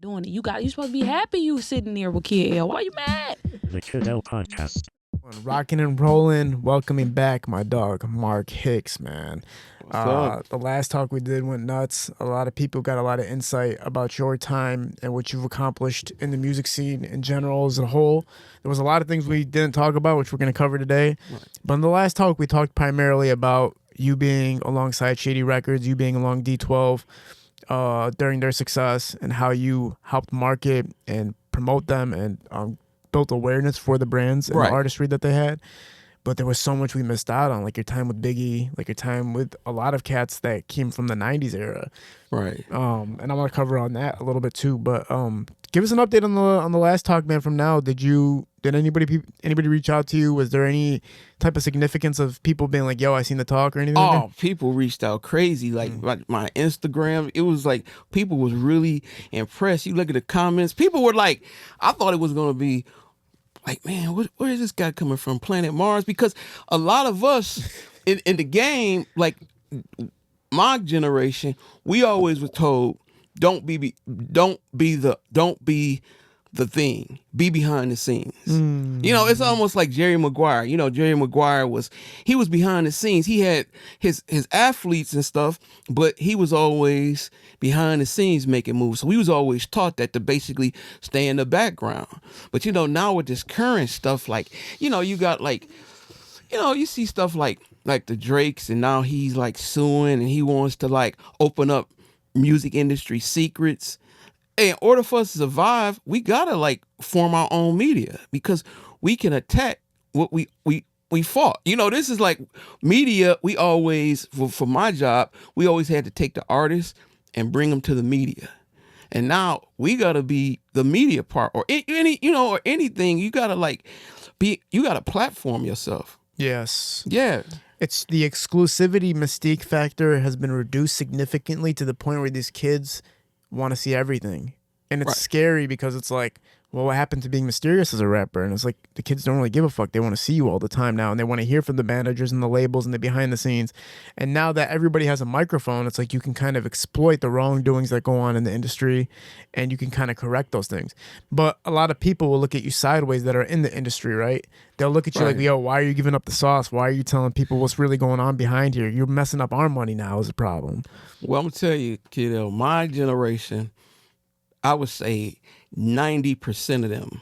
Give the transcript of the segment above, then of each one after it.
doing it. You supposed to be happy you sitting there with Kid L. Why you mad? The Kid L Podcast. Rocking and rolling, welcoming back my dog Mark Hicks, man. The last talk we did went nuts. A lot of people got a lot of insight about your time and what you've accomplished in the music scene in general as a whole. There was a lot of things we didn't talk about, which we're going to cover today. Right. But in the last talk, we talked primarily about you being alongside Shady Records, you being along D12 during their success, and how you helped market and promote them and built awareness for the brands and the artistry that they had. But there was so much we missed out on, like your time with Biggie, like your time with a lot of cats that came from the 90s era. Right. And I want to cover on that a little bit too. But give us an update on the last talk, man, from now. Did anybody reach out to you? Was there any type of significance of people being like, yo, I seen the talk or anything? Oh, people reached out crazy. Like my Instagram, it was like people was really impressed. You look at the comments, people were like, I thought it was going to be like, man, where is this guy coming from? Planet Mars? Because a lot of us in the game, like my generation, we always were told, don't be the thing, be behind the scenes. You know, it's almost like Jerry Maguire. You know, Jerry Maguire was behind the scenes. He had his athletes and stuff, but he was always behind the scenes making moves. So we was always taught that to basically stay in the background. But you know, now with this current stuff, like, you know, you got like, you know, you see stuff like the Drakes, and now he's like suing and he wants to like open up music industry secrets. In order for us to survive, we gotta like form our own media, because we can attack what we fought. You know, this is like media. We always, for my job, we always had to take the artists and bring them to the media. And now we gotta be the media part, or or anything. You gotta you gotta platform yourself. Yes. Yeah. It's the exclusivity mystique factor has been reduced significantly to the point where these kids want to see everything. And it's scary because it's like, well, what happened to being mysterious as a rapper? And it's like, the kids don't really give a fuck. They want to see you all the time now, and they want to hear from the managers and the labels and the behind the scenes. And now that everybody has a microphone, it's like you can kind of exploit the wrongdoings that go on in the industry, and you can kind of correct those things. But a lot of people will look at you sideways that are in the industry, right? They'll look at you like, yo, why are you giving up the sauce? Why are you telling people what's really going on behind here? You're messing up our money now is a problem. Well, I'm going to tell you, kiddo, my generation, I would say 90% of them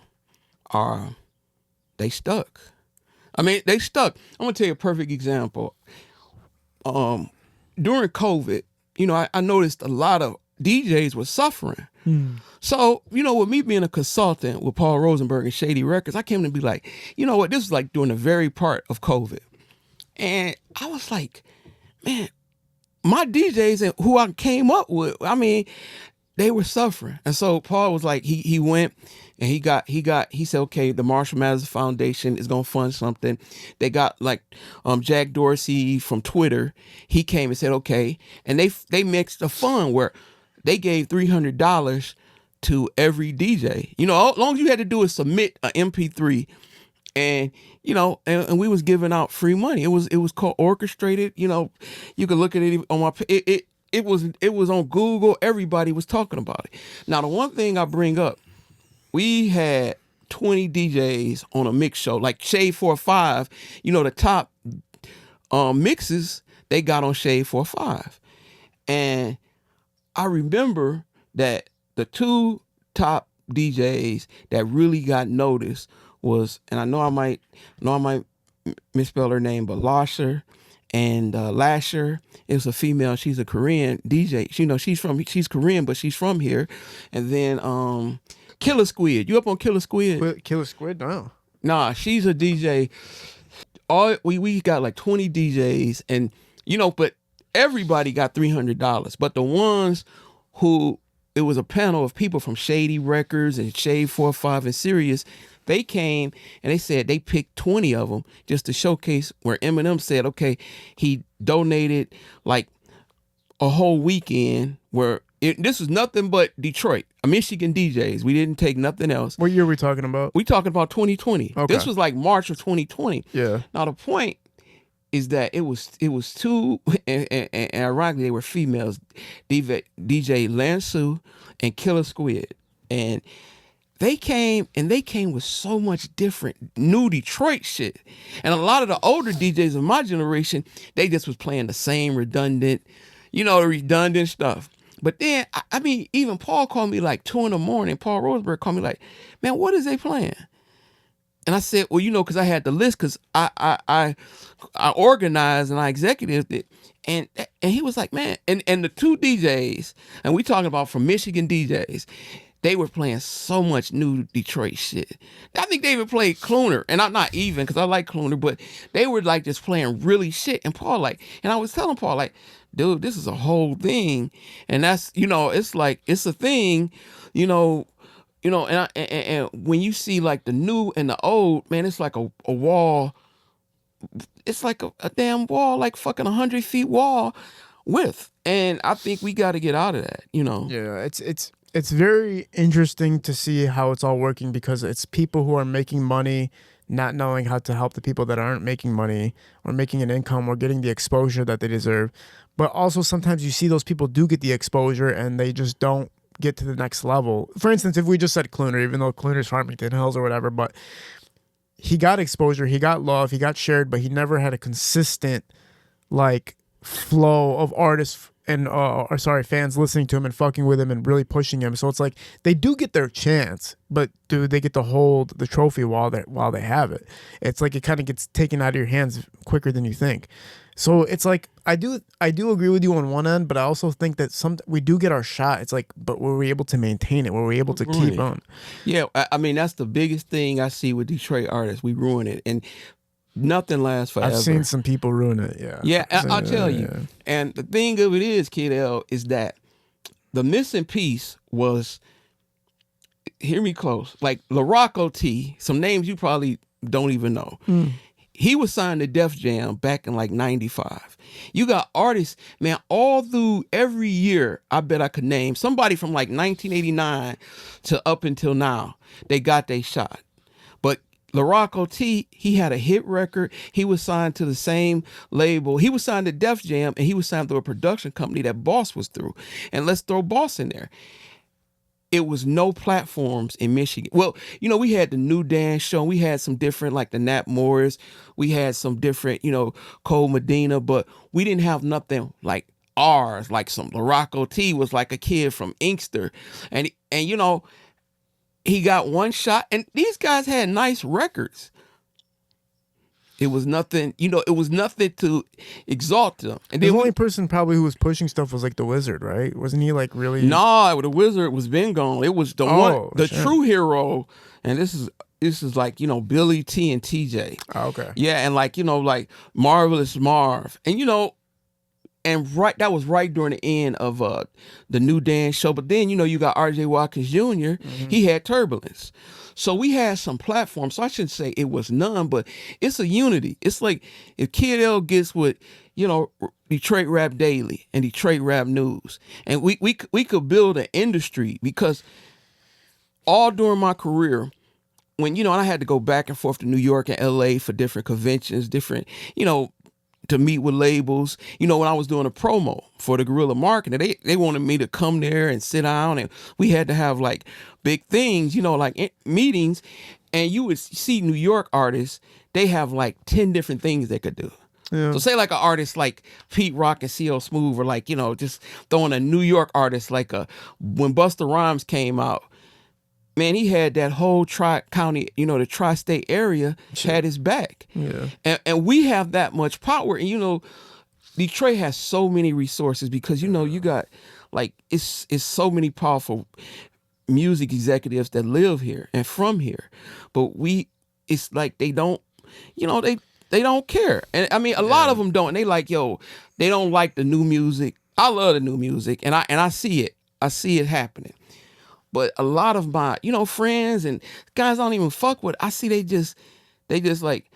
they stuck. I mean, they stuck. I'm going to tell you a perfect example. During COVID, you know, I noticed a lot of DJs were suffering. So, you know, with me being a consultant with Paul Rosenberg and Shady Records, I came to be like, you know what, this was like during the very part of COVID. And I was like, man, my DJs and who I came up with, I mean, they were suffering. And so Paul was like, he went and he said, okay, the Marshall Mathers Foundation is going to fund something. They got like Jack Dorsey from Twitter. He came and said, okay. And they mixed a fund where they gave $300 to every DJ. You know, all long as you had to do is submit an MP3, and you know, and we was giving out free money. It was called Orchestrated. You know, you could look at it on my it was on Google. Everybody was talking about it. Now, the one thing I bring up, we had 20 DJs on a mix show, like Shade 45. You know, the top mixes they got on Shade 45, and I remember that the two top DJs that really got noticed was, and I know I might misspell her name, but Lasher and Lasher. It was a female. She's a Korean DJ. You know, she's Korean, but she's from here. And then Killer Squid. You up on Killer Squid? Killer Squid? No. Nah, she's a DJ. We got like 20 DJs, and you know, but everybody got $300. But the ones who, it was a panel of people from Shady Records and Shade 45 and Sirius. They came and they said they picked 20 of them just to showcase where Eminem said, okay, he donated like a whole weekend where this was nothing but Detroit, Michigan DJs. We didn't take nothing else. What year are we talking about? We talking about 2020. Okay. This was like March of 2020. Yeah. Now the point is that it was two, and ironically they were females, DJ Lansu and Killer Squid. and they came with so much different new Detroit shit. And a lot of the older DJs of my generation, they just was playing the same redundant stuff. But then, I mean, even Paul called me like 2 a.m. Paul Rosenberg called me like, man, what is they playing? And I said, well, because I had the list, because I organized and I executived it. And he was like, man, and the 2 DJs, and we talking about from Michigan DJs, they were playing so much new Detroit shit. I think they even played Cluner, and I'm not even, because I like Cluner, but they were like just playing really shit. And Paul and I was telling Paul like, dude, this is a whole thing, and that's it's like it's a thing, and when you see like the new and the old, man, it's like a wall. It's like a damn wall, like fucking 100 feet wall width, and I think we got to get out of that. Yeah, it's very interesting to see how it's all working, because it's people who are making money not knowing how to help the people that aren't making money or making an income or getting the exposure that they deserve. But also sometimes you see those people do get the exposure and they just don't get to the next level. For instance, if we just said Cluner, even though Cluner's Farmington Hills or whatever, but he got exposure, he got love, he got shared, but he never had a consistent like flow of artists and fans listening to him and fucking with him and really pushing him. So it's like they do get their chance, but do they get to hold the trophy while they have it? It's like it kind of gets taken out of your hands quicker than you think. So it's like I do agree with you on one end, but I also think that we do get our shot. It's like, but were we able to maintain it? Were we able to keep on? Yeah, I mean that's the biggest thing I see with Detroit artists. We ruin it, and nothing lasts forever. I've seen some people ruin it. Yeah. Yeah, I'll tell you. Yeah. And the thing of it is, Kid L, is that the missing piece was, hear me close, like LaRocco T, some names you probably don't even know. He was signed to Def Jam back in like 95. You got artists, man, all through every year, I bet I could name somebody from like 1989 to up until now, they got their shot. But LaRocco T, he had a hit record. He was signed to the same label. He was signed to Def Jam, and he was signed through a production company that Boss was through. And let's throw Boss in there. It was no platforms in Michigan. Well, we had the New Dance Show. We had some different, like the Nat Morris. We had some different, Cole Medina, but we didn't have nothing like ours. Like some LaRocco T was like a kid from Inkster. And he got one shot, and these guys had nice records. It was nothing, it was nothing to exalt them. And the only person probably who was pushing stuff was like the Wizard, right? Wasn't he like really? No, the Wizard was been gone. It was the true hero, and this is like Billy T and TJ. Oh, okay. Yeah, and like like Marvelous Marv, and that was right during the end of the New Dance Show. But then you got R.J. Watkins Jr. Mm-hmm. He had Turbulence. So we had some platforms. So I shouldn't say it was none, but it's a unity. It's like if Kid L gets with, Detroit Rap Daily and Detroit Rap News, and we could build an industry, because all during my career, when, and I had to go back and forth to New York and LA for different conventions, different, to meet with labels. When I was doing a promo for the Guerrilla Marketing, they wanted me to come there and sit down, and we had to have like big things, like meetings. And you would see New York artists, they have like 10 different things they could do. Yeah. So say like an artist like Pete Rock and CL Smooth, or like, just throwing a New York artist like when Busta Rhymes came out, man, he had that whole tri-county, the tri-state area had his back. Yeah. And we have that much power. And, Detroit has so many resources, because, you got, like, it's so many powerful music executives that live here and from here. But it's like they don't, they don't care. And, I mean, a lot of them don't. And they like, they don't like the new music. I love the new music, and I see it. I see it happening. But a lot of my, friends and guys I don't even fuck with, I see they just like,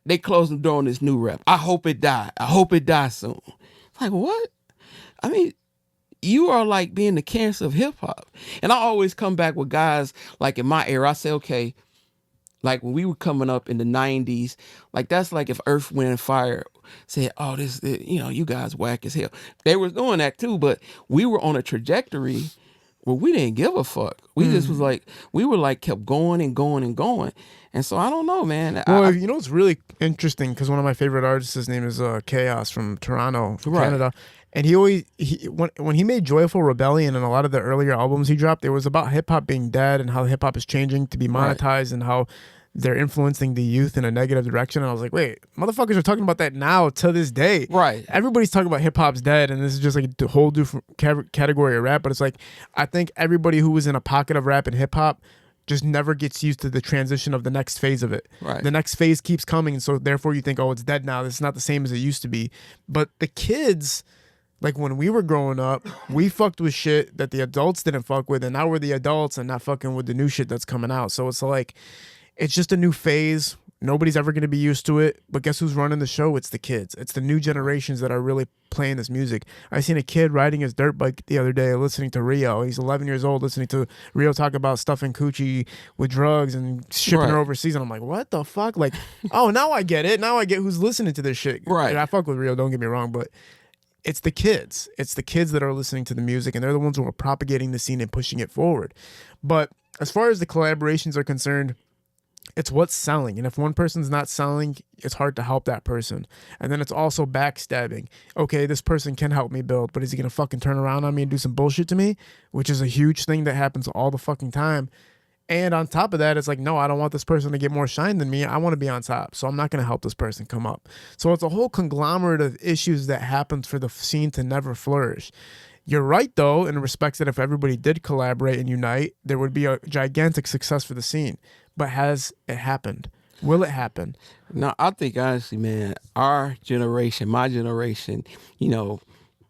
they close the door on this new rap. I hope it die. I hope it dies soon. Like, what? I mean, you are like being the cancer of hip hop. And I always come back with guys like in my era. I say, okay, like when we were coming up in the 90s, like that's like if Earth, Wind, and Fire said, oh, you guys whack as hell. They were doing that too, but we were on a trajectory well, we didn't give a fuck. We just was like, we were like kept going and going and going. And so I don't know, man. Well, you know, it's really interesting because one of my favorite artists, his name is Chaos from Toronto, Canada. And when he made Joyful Rebellion and a lot of the earlier albums he dropped, it was about hip hop being dead and how hip hop is changing to be monetized and how they're influencing the youth in a negative direction. And I was like, wait, motherfuckers are talking about that now to this day. Right. Everybody's talking about hip hop's dead, and this is just like a whole different category of rap. But it's like, I think everybody who was in a pocket of rap and hip hop just never gets used to the transition of the next phase of it. Right. The next phase keeps coming, and so therefore you think, oh, it's dead now. This is not the same as it used to be. But the kids, like when we were growing up, we fucked with shit that the adults didn't fuck with, and now we're the adults and not fucking with the new shit that's coming out. So it's like, it's just a new phase. Nobody's ever going to be used to it. But guess who's running the show? It's the kids. It's the new generations that are really playing this music. I seen a kid riding his dirt bike the other day listening to Rio. He's 11 years old listening to Rio talk about stuffing coochie with drugs and shipping her overseas. And I'm like, what the fuck? Like, oh, now I get it. Now I get who's listening to this shit. Right. And I fuck with Rio, don't get me wrong, but it's the kids. It's the kids that are listening to the music, and they're the ones who are propagating the scene and pushing it forward. But as far as the collaborations are concerned, it's what's selling. And if one person's not selling, it's hard to help that person. And then it's also backstabbing. Okay, this person can help me build, but is he going to fucking turn around on me and do some bullshit to me? Which is a huge thing that happens all the fucking time. And on top of that, it's like, no, I don't want this person to get more shine than me. I want to be on top. So I'm not going to help this person come up. So it's a whole conglomerate of issues that happens for the scene to never flourish. You're right, though, in respects that if everybody did collaborate and unite, there would be a gigantic success for the scene. But has it happened? Will it happen? No, I think honestly, man, our generation, my generation, you know,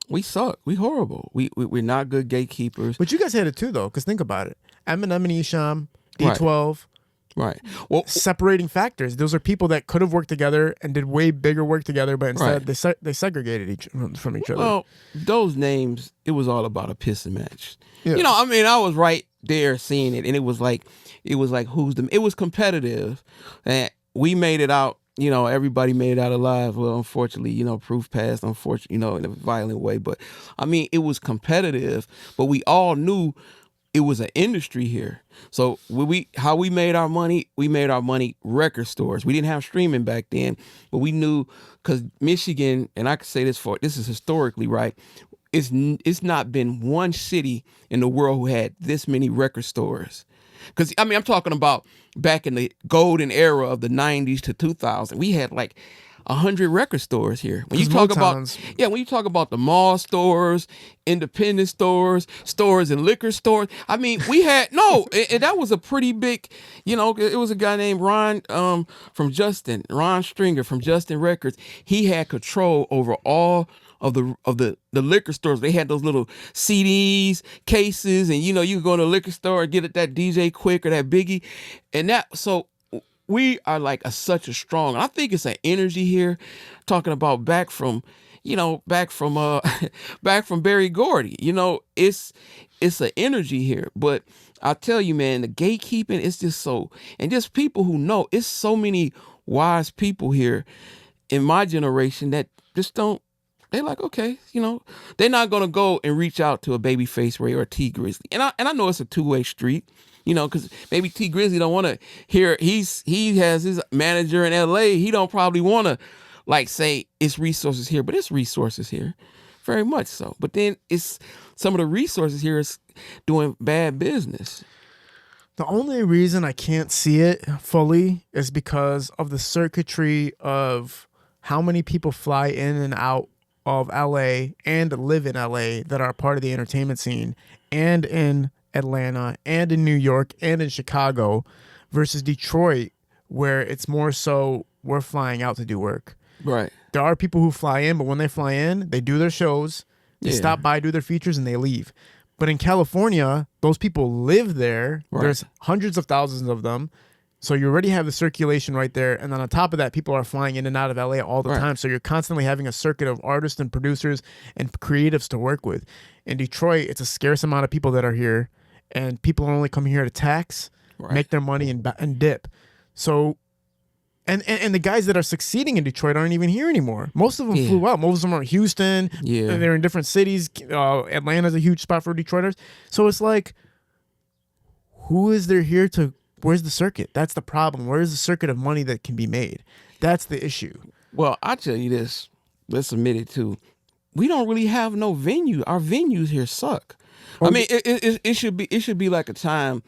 we suck. We horrible. We're not good gatekeepers. But you guys had it too, though, because think about it. Eminem and Esham, D12. Right. Well, separating factors. Those are people that could have worked together and did way bigger work together, but instead they segregated from each other. Well, those names, it was all about a pissing match. Yeah. You know, I mean, I was right there seeing it, and it was like it was competitive, and we made it out. You know, everybody made it out alive. Well, unfortunately, you know, proof passed. Unfortunately, you know, in a violent way. But I mean, it was competitive. But we all knew it was an industry here. So how we made our money, we made our money record stores. We didn't have streaming back then, but we knew, because Michigan, and I can say this is historically right, it's not been one city in the world who had this many record stores. Because, I mean, I'm talking about back in the golden era of the 90s to 2000, we had like 100 record stores here. When you talk about the mall stores, independent stores, stores and liquor stores, I mean, we had and that was a pretty big, you know, it was a guy named Ron Stringer from Justin Records. He had control over all of the liquor stores. They had those little CDs, cases, and you know, you could go to a liquor store and get it that DJ Quick or that Biggie, and that so. We are like such a strong. I think it's an energy here. Talking about back from Berry Gordy. You know, it's an energy here. But I tell you, man, the gatekeeping is just so, and just people who know. It's so many wise people here in my generation that just don't. They're like, okay, you know, they're not gonna go and reach out to a Babyface Ray or a T Grizzly. And I know it's a two-way street. You know, because maybe T Grizzly don't want to hear. He has his manager in L.A. He don't probably want to like say it's resources here, but it's resources here, very much so. But then it's some of the resources here is doing bad business. The only reason I can't see it fully is because of the circuitry of how many people fly in and out of L.A. and live in L.A. that are part of the entertainment scene, and in Atlanta and in New York and in Chicago, versus Detroit, where it's more so we're flying out to do work. Right. There are people who fly in, but when they fly in, they do their shows, they stop by, do their features, and they leave. But in California, those people live there. Right. There's hundreds of thousands of them. So you already have the circulation right there. And then on top of that, people are flying in and out of LA all the time. So you're constantly having a circuit of artists and producers and creatives to work with. In Detroit, it's a scarce amount of people that are here. And people only come here to tax, make their money, and dip. So And the guys that are succeeding in Detroit aren't even here anymore. Most of them Yeah. flew out. Most of them are in Houston. Yeah. They're in different cities. Atlanta's a huge spot for Detroiters. So it's like, who is there here to? Where's the circuit? That's the problem. Where's the circuit of money that can be made? That's the issue. Well, I'll tell you this. Let's admit it too. We don't really have no venue. Our venues here suck. I mean, it should be like a time,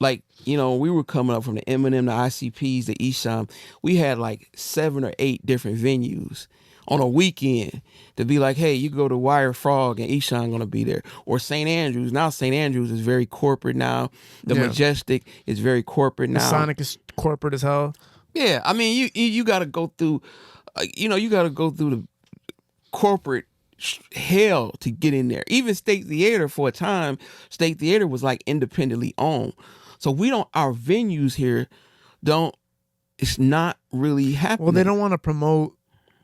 like, you know, we were coming up from the Eminem, the ICPs, the Esham. We had like 7 or 8 different venues on a weekend to be like, hey, you go to Wire Frog and Esham gonna be there, or St. Andrews. Now St. Andrews is very corporate now. The Majestic is very corporate now. The Sonic is corporate as hell. Yeah, I mean, you got to go through, you got to go through the corporate hell to get in there. Even State Theater, for a time, State Theater was like independently owned. So our venues here it's not really happening. Well, they don't want to promote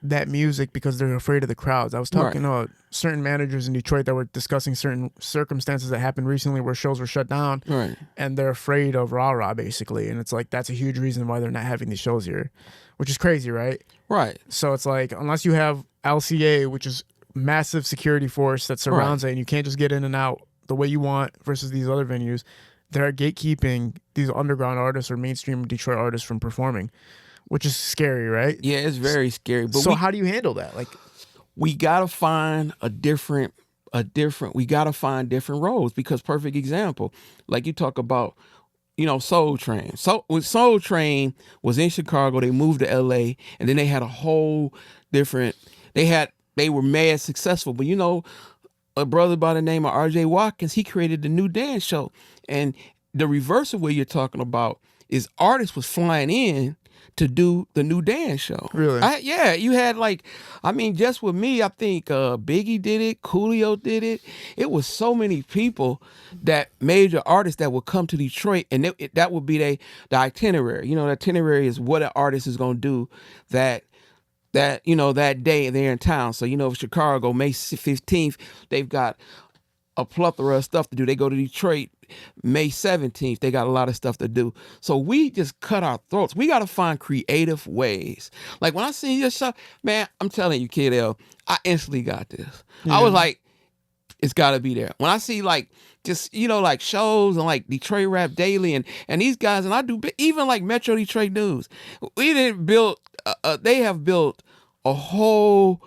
that music because they're afraid of the crowds. I was talking to certain managers in Detroit that were discussing certain circumstances that happened recently where shows were shut down, Right. and they're afraid of rah-rah, basically. And it's like, that's a huge reason why they're not having these shows here, which is crazy, right? Right. So it's like, unless you have LCA, which is massive security force that surrounds it, and you can't just get in and out the way you want versus these other venues, they're gatekeeping these underground artists or mainstream Detroit artists from performing, which is scary, right? Yeah, it's very scary. But so how do you handle that? Like, we gotta find different roads, because perfect example, like you talk about, you know, Soul Train. So when Soul Train was in Chicago, they moved to LA, and then they had a whole different, they were mad successful. But you know, a brother by the name of RJ Watkins, he created the New Dance Show. And the reverse of what you're talking about is artists was flying in to do the New Dance Show. Really? Yeah, you had like, I mean, just with me, I think Biggie did it, Coolio did it. It was so many people, that major artists that would come to Detroit, and that would be the itinerary. You know, the itinerary is what an artist is going to do that you know, that day they're in town. So, you know, Chicago, May 15th, they've got a plethora of stuff to do. They go to Detroit May 17th. They got a lot of stuff to do. So we just cut our throats. We got to find creative ways. Like when I see your show, man, I'm telling you, Kid L, I instantly got this. Yeah. I was like, it's got to be there. When I see like, just, you know, like shows and like Detroit Rap Daily and these guys, and I do even like Metro Detroit News. We didn't build, they have built a whole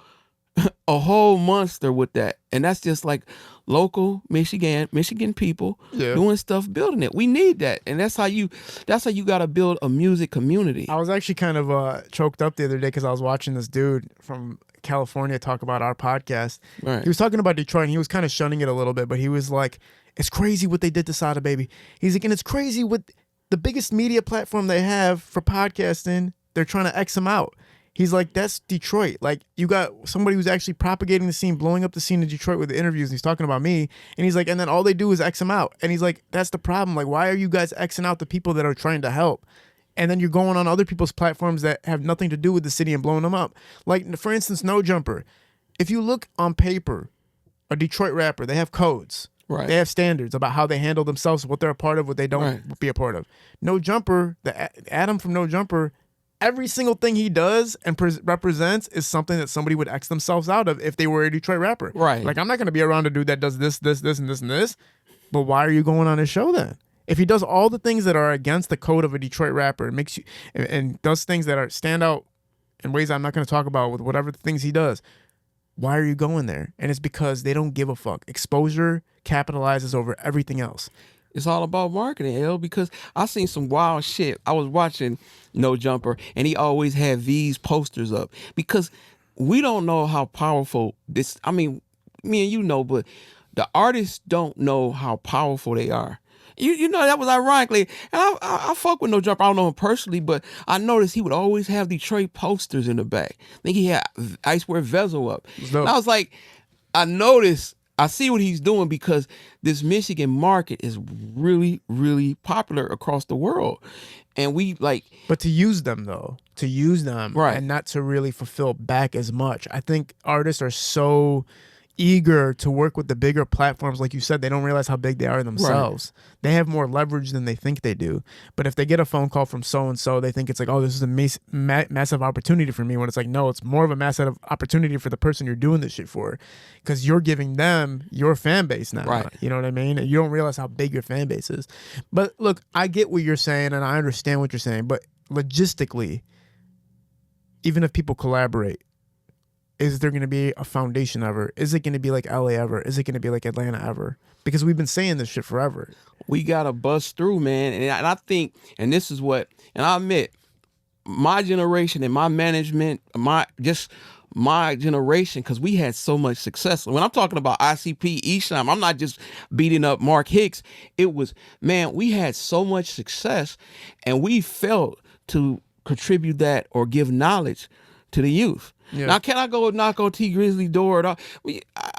monster with that. And that's just like local Michigan people doing stuff, building it. We need that. And that's how you got to build a music community. I was actually kind of choked up the other day because I was watching this dude from California talk about our podcast. Right. He was talking about Detroit, and he was kind of shunning it a little bit, but he was like, it's crazy what they did to Sada Baby. He's like, and it's crazy what the biggest media platform they have for podcasting, they're trying to X him out. He's like, that's Detroit. Like, you got somebody who's actually propagating the scene, blowing up the scene in Detroit with the interviews, and he's talking about me. And he's like, and then all they do is X him out. And he's like, that's the problem. Like, why are you guys Xing out the people that are trying to help? And then you're going on other people's platforms that have nothing to do with the city and blowing them up. Like, for instance, No Jumper. If you look on paper, a Detroit rapper, they have codes. Right. They have standards about how they handle themselves, what they're a part of, what they don't be a part of. No Jumper, Adam from No Jumper, every single thing he does and represents is something that somebody would X themselves out of if they were a Detroit rapper. Right. Like, I'm not going to be around a dude that does this, and this, and this. But why are you going on his show then? If he does all the things that are against the code of a Detroit rapper and makes you and does things that are stand out in ways I'm not going to talk about with whatever the things he does, why are you going there? And it's because they don't give a fuck. Exposure capitalizes over everything else. It's all about marketing, L, because I seen some wild shit. I was watching No Jumper, and he always had these posters up, because we don't know how powerful this, I mean, me and you know, but the artists don't know how powerful they are. You know, that was ironically, and I fuck with No Jumper. I don't know him personally, but I noticed he would always have Detroit posters in the back. I think he had Icewear Vezel up. And I was like, I see what he's doing, because this Michigan market is really, really popular across the world. And we like... But to use them, though, and not to really fulfill back as much. I think artists are so eager to work with the bigger platforms. Like you said, they don't realize how big they are themselves. Right. They have more leverage than they think they do. But if they get a phone call from so-and-so, they think it's like, oh, this is a massive opportunity for me, when it's like, no, it's more of a massive opportunity for the person you're doing this shit for, because you're giving them your fan base now. Right. You know what I mean? And you don't realize how big your fan base is. But look, I get what you're saying and I understand what you're saying, but logistically, even if people collaborate, is there going to be a foundation ever? Is it going to be like LA ever? Is it going to be like Atlanta ever? Because we've been saying this shit forever. We got to bust through, man. And I think, and this is what, and I admit, my generation and my management, my generation, because we had so much success. When I'm talking about ICP, Esham, I'm not just beating up Mark Hicks. It was, man, we had so much success, and we felt to contribute that or give knowledge to the youth. Yeah. Now, can I go knock on T Grizzly door at all?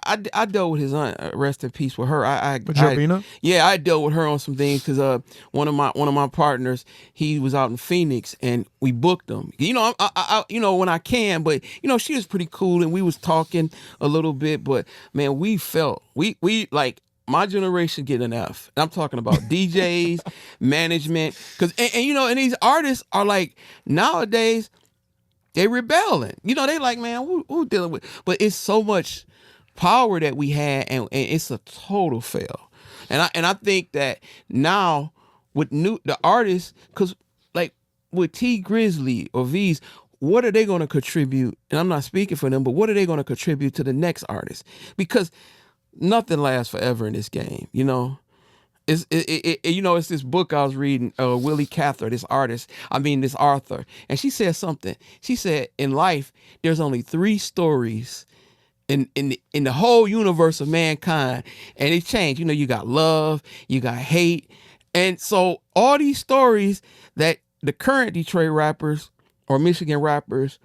I dealt with his aunt, rest in peace with her. With Jobina? Yeah, I dealt with her on some things because one of my partners, he was out in Phoenix and we booked him. You know, I when I can, but you know, she was pretty cool and we was talking a little bit. But man, we felt we like. My generation get an F. I'm talking about DJs, management, because and you know, and these artists are like nowadays. They rebelling. You know, they like, man, who dealing with? But it's so much power that we had, and it's a total fail. And I think that now with the artists, because like with T Grizzly or V's, what are they going to contribute? And I'm not speaking for them, but what are they going to contribute to the next artist? Because nothing lasts forever in this game, you know? It's this book I was reading, Willie Cather, this author, and she said something. She said, in life, there's only 3 stories in the whole universe of mankind, and it changed. You know, you got love, you got hate, and so all these stories that the current Detroit rappers or Michigan rappers,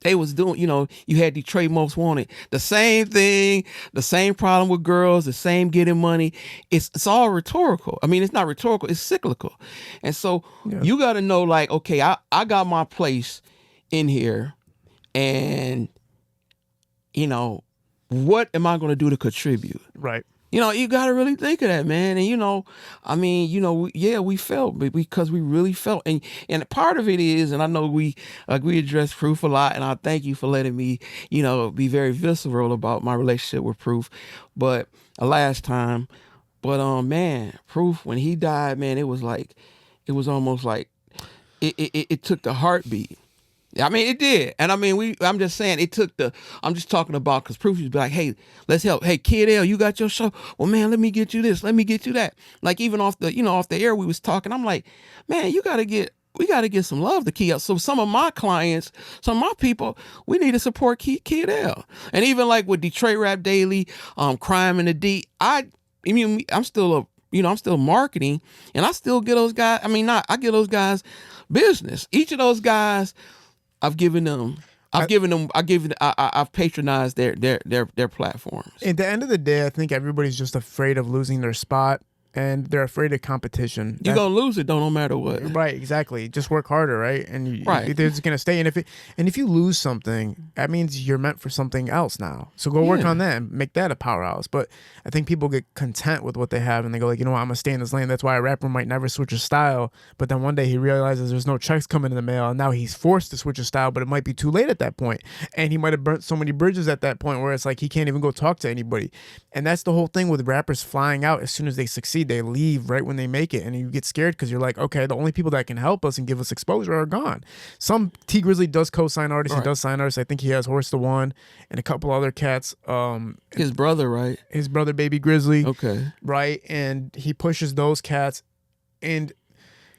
they was doing, you know, you had Detroit Most Wanted. The same thing, the same problem with girls, the same getting money. It's all rhetorical. I mean, it's not rhetorical, it's cyclical. And so you got to know, like, okay, I got my place in here, and, you know, what am I going to do to contribute? Right. You know, you got to really think of that, man. And, you know, I mean, you know, we felt because we really felt. And part of it is, and I know we address Proof a lot, and I thank you for letting me, you know, be very visceral about my relationship with Proof. But last time, man, Proof, when he died, man, it was almost like it took the heartbeat. I mean, it did. And I mean, I'm just saying I'm just talking about, because Proof used to be like, hey, let's help. Hey, Kid L, you got your show? Well, man, let me get you this. Let me get you that. Like, even off the air, we was talking. I'm like, man, we got to get some love to Kid L. So some of my clients, some of my people, we need to support Kid L. And even like with Detroit Rap Daily, Crime in the D, I'm still marketing, and I still get those guys. I mean, I give those guys business. Each of those guys, I've patronized their platforms. At the end of the day, I think everybody's just afraid of losing their spot, and they're afraid of competition. You're going to lose it, no matter what. Right, exactly. Just work harder, right? And right. They're just going to stay. And if you lose something, that means you're meant for something else now. So go work on that and make that a powerhouse. But I think people get content with what they have, and they go like, you know what, I'm going to stay in this lane. That's why a rapper might never switch his style. But then one day he realizes there's no checks coming in the mail, and now he's forced to switch his style, but it might be too late at that point. And he might have burnt so many bridges at that point where it's like he can't even go talk to anybody. And that's the whole thing with rappers flying out. As soon as they succeed, they leave right when they make it, and you get scared because you're like, okay, the only people that can help us and give us exposure are gone. Some T Grizzly does co-sign artists. Right. He does sign artists. I think he has Horse the One and a couple other cats. His brother, right? His brother, Baby Grizzly. Okay. Right, and he pushes those cats, and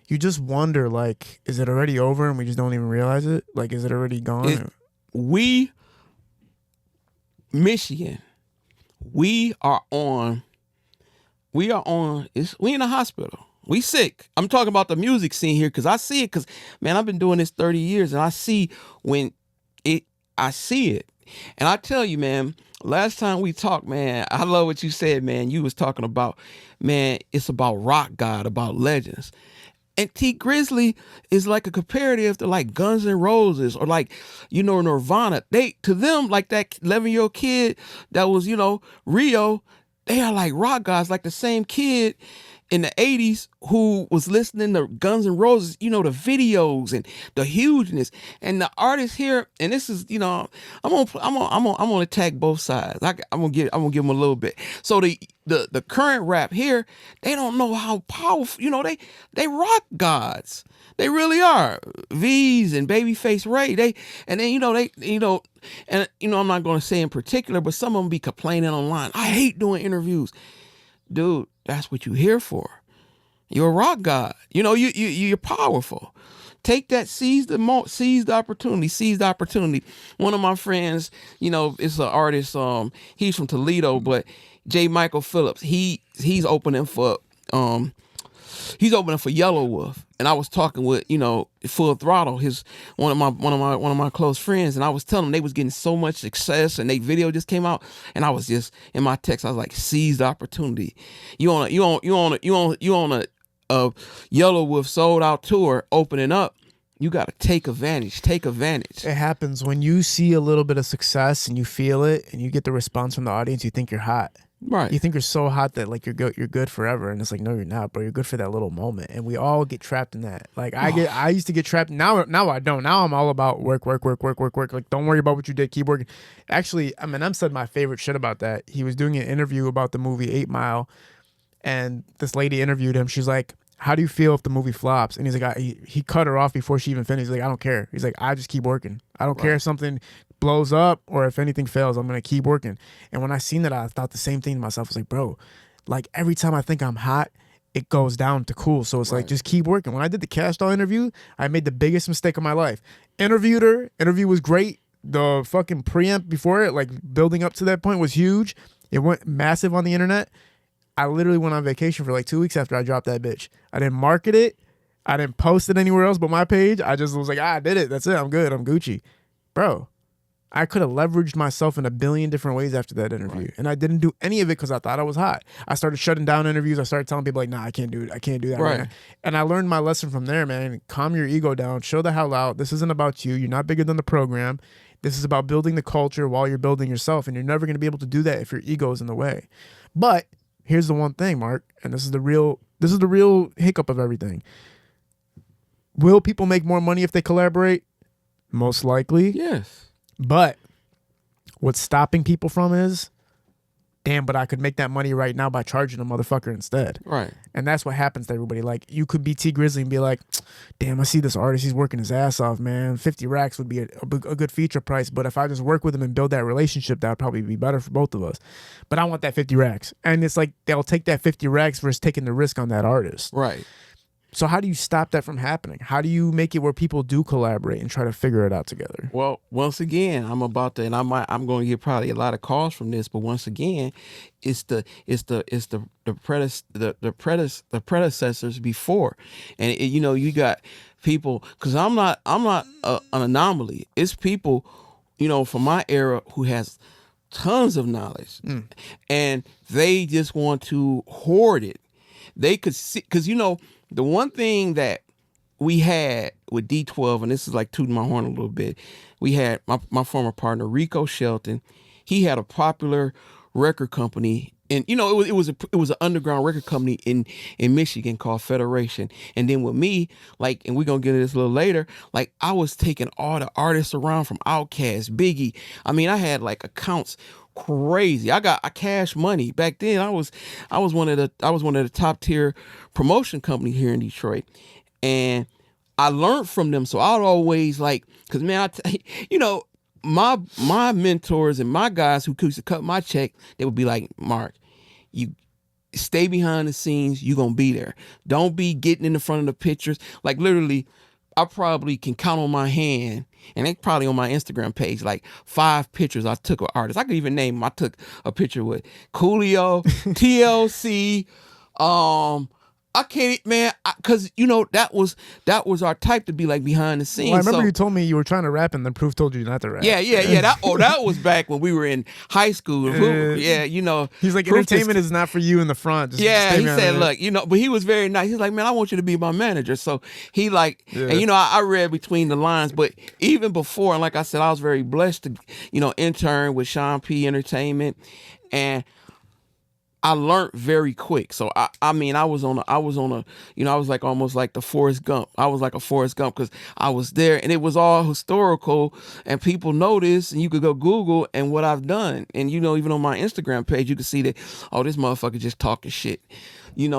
you just wonder, like, is it already over and we just don't even realize it? Like, is it already gone? Michigan, we in the hospital. We sick. I'm talking about the music scene here, because I see it, because, man, I've been doing this 30 years, and I see it. And I tell you, man, last time we talked, man, I love what you said, man. You was talking about, man, it's about rock God, about legends. And T Grizzly is like a comparative to like Guns N' Roses or like, Nirvana. To them, like that 11-year-old kid that was, Rio, they are like rock guys, like the same kid in the 80s who was listening to Guns N' Roses, the videos and the hugeness, and the artists here. And this is, I'm gonna attack both sides. I'm gonna give them a little bit. So the current rap here, they don't know how powerful. They rock gods. They really are. V's and Babyface Ray. I'm not gonna say in particular, but some of them be complaining online. I hate doing interviews, dude. That's what you're here for. You're a rock god. You're powerful. Take that, seize the opportunity. One of my friends, is an artist. He's from Toledo, but J. Michael Phillips. He's opening for Yellow Wolf, and I was talking with Full Throttle, one of my close friends, and I was telling them they was getting so much success, and they video just came out, and I was just in my text, I was like, seize the opportunity. You on a Yellow Wolf sold out tour opening up. You got to take advantage. It happens when you see a little bit of success and you feel it, and you get the response from the audience. You think you're hot. Right. You think you're so hot that like you're good forever, and it's like, no, you're not, bro. You're good for that little moment, and we all get trapped in that. Like I used to get trapped. Now I don't. Now I'm all about work. Like, don't worry about what you did. Keep working. Actually, Eminem said my favorite shit about that. He was doing an interview about the movie 8 Mile, and this lady interviewed him. She's like, how do you feel if the movie flops? And he's like, he cut her off before she even finished. He's like, I don't care. He's like, I just keep working. I don't care if something blows up or if anything fails. I'm going to keep working. And when I seen that, I thought the same thing to myself. I was like, bro, like every time I think I'm hot, it goes down to cool. So it's like, just keep working. When I did the Cash Doll interview, I made the biggest mistake of my life. Interviewed her. Interview was great. The fucking preamp before it, like building up to that point, was huge. It went massive on the internet. I literally went on vacation for like 2 weeks after I dropped that bitch. I didn't market it. I didn't post it anywhere else but my page. I just was like, I did it. That's it. I'm good. I'm Gucci. Bro, I could have leveraged myself in a billion different ways after that interview. Right. And I didn't do any of it because I thought I was hot. I started shutting down interviews. I started telling people like, nah, I can't do it. I can't do that. Right. Man. And I learned my lesson from there, man. Calm your ego down. Show the hell out. This isn't about you. You're not bigger than the program. This is about building the culture while you're building yourself. And you're never going to be able to do that if your ego is in the way. But here's the one thing, Mark, and this is the real hiccup of everything. Will people make more money if they collaborate? Most likely. Yes. But what's stopping people from is, damn, but I could make that money right now by charging a motherfucker instead. Right. And that's what happens to everybody. Like, you could be T Grizzly and be like, damn, I see this artist, he's working his ass off, man. 50 racks would be a good feature price. But if I just work with him and build that relationship, that would probably be better for both of us. But I want that 50 racks. And it's like, they'll take that 50 racks versus taking the risk on that artist. Right. So how do you stop that from happening? How do you make it where people do collaborate and try to figure it out together? Well, once again, I'm about to, and I'm going to get probably a lot of calls from this, but once again, it's the predecessors before, and you got people, because I'm not an anomaly. It's people, from my era who has tons of knowledge, and they just want to hoard it. They could see, because the one thing that we had with D12, and this is like tooting my horn a little bit, we had my former partner Rico Shelton. He had a popular record company, and it was an underground record company in Michigan called Federation. And then with me, like, and we're gonna get into this a little later, like, I was taking all the artists around from Outkast, Biggie. I mean, I had like accounts crazy. I cash money back then. I was one of the top tier promotion company here in Detroit, and I learned from them. So I'd always like, because man, my mentors and my guys who used to cut my check, they would be like, Mark, you stay behind the scenes. You gonna be there. Don't be getting in the front of the pictures. Like, literally, I probably can count on my hand, and they probably on my Instagram page, like 5 pictures I took of artists. I could even name them. I took a picture with Coolio, TLC, I can't, man, because that was our type to be like behind the scenes. Well, I remember you told me you were trying to rap, and then Proof told you not to rap. Yeah. That was back when we were in high school. He's like, Proof entertainment is not for you in the front. Just he stay said, behind look, but he was very nice. He's like, man, I want you to be my manager. So he and I read between the lines, but even before, and like I said, I was very blessed to, intern with Sean P Entertainment, and I learned very quick. So I was like almost like the Forrest Gump. I was like a Forrest Gump because I was there and it was all historical and people noticed, and you could go Google and what I've done. And even on my Instagram page, you can see that, oh, this motherfucker just talking shit.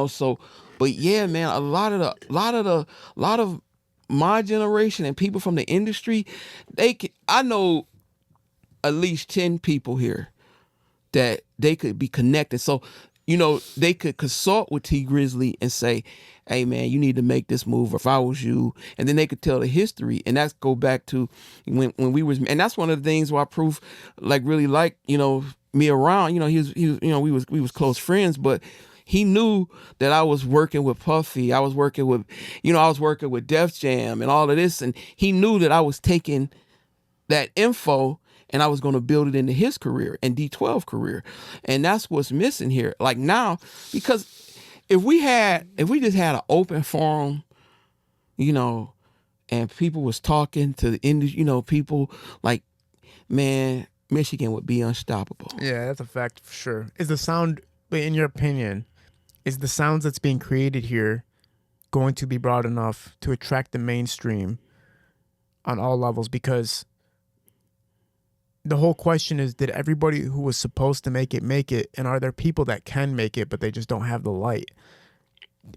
So, but yeah, man, a lot of my generation and people from the industry, I know at least 10 people here that they could be connected. So, they could consult with T Grizzly and say, hey man, you need to make this move, or if I was you, and then they could tell the history. And that's go back to when we was, and that's one of the things why Proof really liked, me around. We was close friends, but he knew that I was working with Puffy. I was working with, Def Jam and all of this. And he knew that I was taking that info and I was going to build it into his career and D12 career. And that's what's missing here. Like now, because if we just had an open forum, and people was talking to the industry, people like, man, Michigan would be unstoppable. Yeah, that's a fact for sure. Is the sound, in your opinion, is the sounds that's being created here going to be broad enough to attract the mainstream on all levels? Because the whole question is, did everybody who was supposed to make it? And are there people that can make it, but they just don't have the light?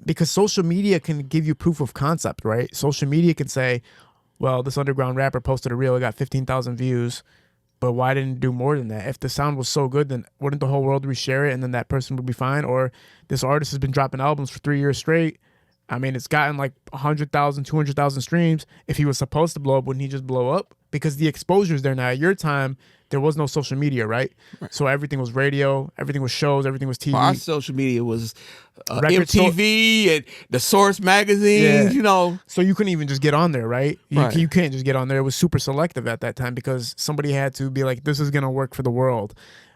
Because social media can give you proof of concept, right? Social media can say, well, this underground rapper posted a reel, it got 15,000 views, but why didn't it do more than that? If the sound was so good, then wouldn't the whole world reshare it and then that person would be fine? Or this artist has been dropping albums for 3 years straight. I mean, it's gotten like 100,000, 200,000 streams. If he was supposed to blow up, wouldn't he just blow up? Because the exposure's there now. At your time, there was no social media, right? So everything was radio, everything was shows, everything was TV. Well, our social media was MTV and the Source magazines, So you couldn't even just get on there, right? You can't just get on there. It was super selective at that time because somebody had to be like, this is going to work for the world,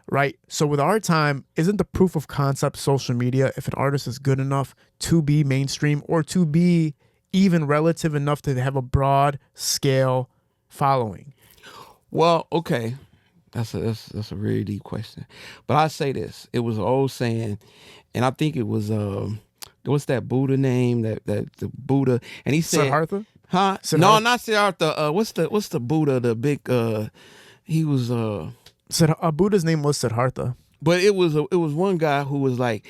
right? So with our time, isn't the proof of concept social media if an artist is good enough to be mainstream or to be even relative enough to have a broad scale following? Well, okay. That's a really deep question. But I say this. It was an old saying, and I think it was what's that Buddha name? That the Buddha, and he said Siddhartha? Huh? Siddhartha? No, not Siddhartha. What's the Buddha, the big he was Buddha's name was Siddhartha. But it was one guy who was like,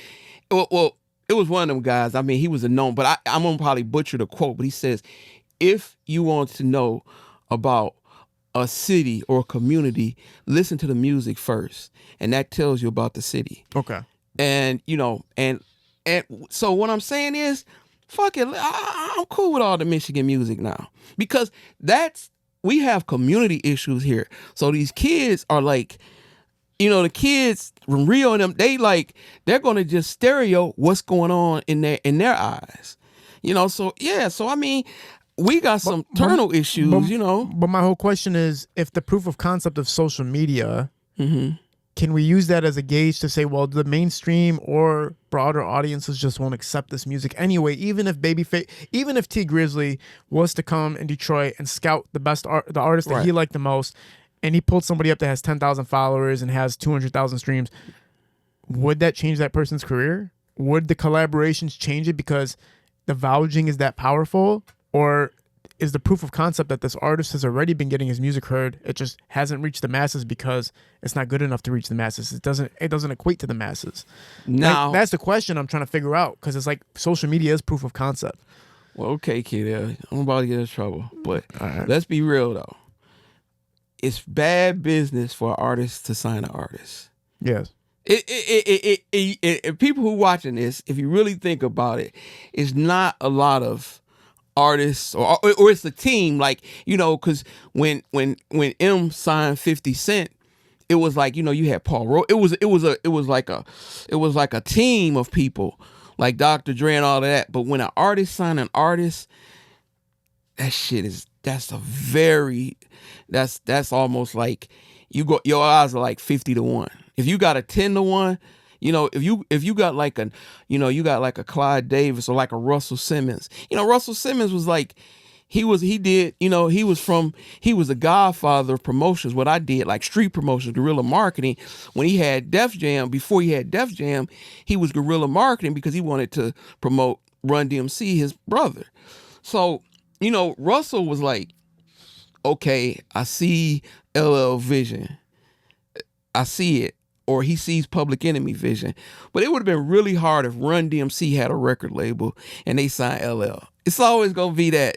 well, it was one of them guys. I mean, he was a known, but I'm gonna probably butcher the quote, but he says, if you want to know about a city or a community, listen to the music first, and that tells you about the city. Okay. And and so what I'm saying is, fuck it, I'm cool with all the Michigan music now, because we have community issues here. So these kids are like, the kids from Rio and them, they're gonna just stereo what's going on in their eyes, So yeah, so I mean, we got some internal issues, But my whole question is, if the proof of concept of social media, can we use that as a gauge to say, well, the mainstream or broader audiences just won't accept this music anyway? Even if T Grizzly was to come in Detroit and scout the artist that he liked the most, and he pulled somebody up that has 10,000 followers and has 200,000 streams, would that change that person's career? Would the collaborations change it because the vouching is that powerful? Or is the proof of concept that this artist has already been getting his music heard, it just hasn't reached the masses because it's not good enough to reach the masses? It doesn't equate to the masses. Now, that's the question I'm trying to figure out, because it's like social media is proof of concept. Well, okay, kid, I'm about to get in trouble, but let's be real though. It's bad business for an artist to sign an artist. Yes. People who watching this, if you really think about it, it's not a lot of artists or it's a team, because when M signed 50 Cent, it was like, you had Paul Rowe. It was like a team of people. like Dr. Dre and all of that. But when an artist sign an artist, that shit is that's almost like your odds are like 50-1. If you got a 10-1, if you got like a Clyde Davis or like a Russell Simmons. Russell Simmons was like he was the godfather of promotions. What I did, like street promotions, guerrilla marketing. When he had Def Jam, before he had Def Jam, he was guerrilla marketing because he wanted to promote Run DMC, his brother. So, Russell was like, okay, I see LL vision. I see it. Or he sees Public Enemy vision. But it would have been really hard if Run DMC had a record label and they signed LL. It's always going to be that.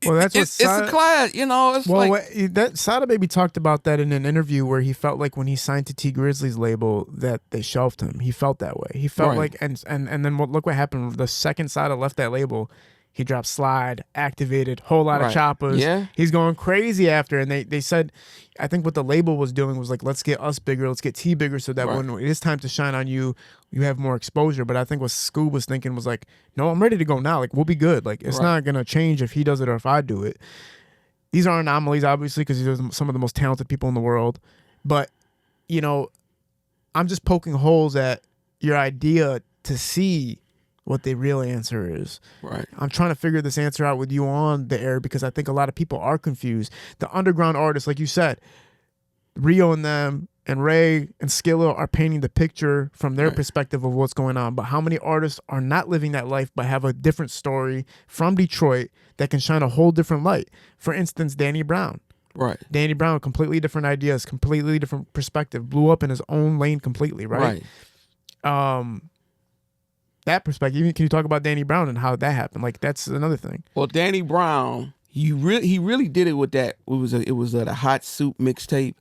Well, that's it's a class, It's that Sada Baby talked about that in an interview where he felt like when he signed to T Grizzly's label that they shelved him. He felt that way. He felt like, and then look what happened. The second Sada left that label, he dropped Slide, Activated, whole lot of choppers. Yeah. He's going crazy after. And they said, I think what the label was doing was like, let's get us bigger, let's get T bigger so that when it is time to shine on you, you have more exposure. But I think what Scoob was thinking was like, no, I'm ready to go now. Like, we'll be good. Like, it's not going to change if he does it or if I do it. These are anomalies, obviously, because these are some of the most talented people in the world. But, I'm just poking holes at your idea to see what the real answer is. Right. I'm trying to figure this answer out with you on the air because I think a lot of people are confused. The underground artists, like you said, Rio and them and Ray and Skilla are painting the picture from their perspective of what's going on. But how many artists are not living that life but have a different story from Detroit that can shine a whole different light? For instance, Danny Brown. Right. Danny Brown, completely different ideas, completely different perspective, blew up in his own lane completely, right? That perspective. Can you talk about Danny Brown and how that happened? Like, that's another thing. Well, Danny Brown, he really did it with that. It was a Hot Soup mixtape,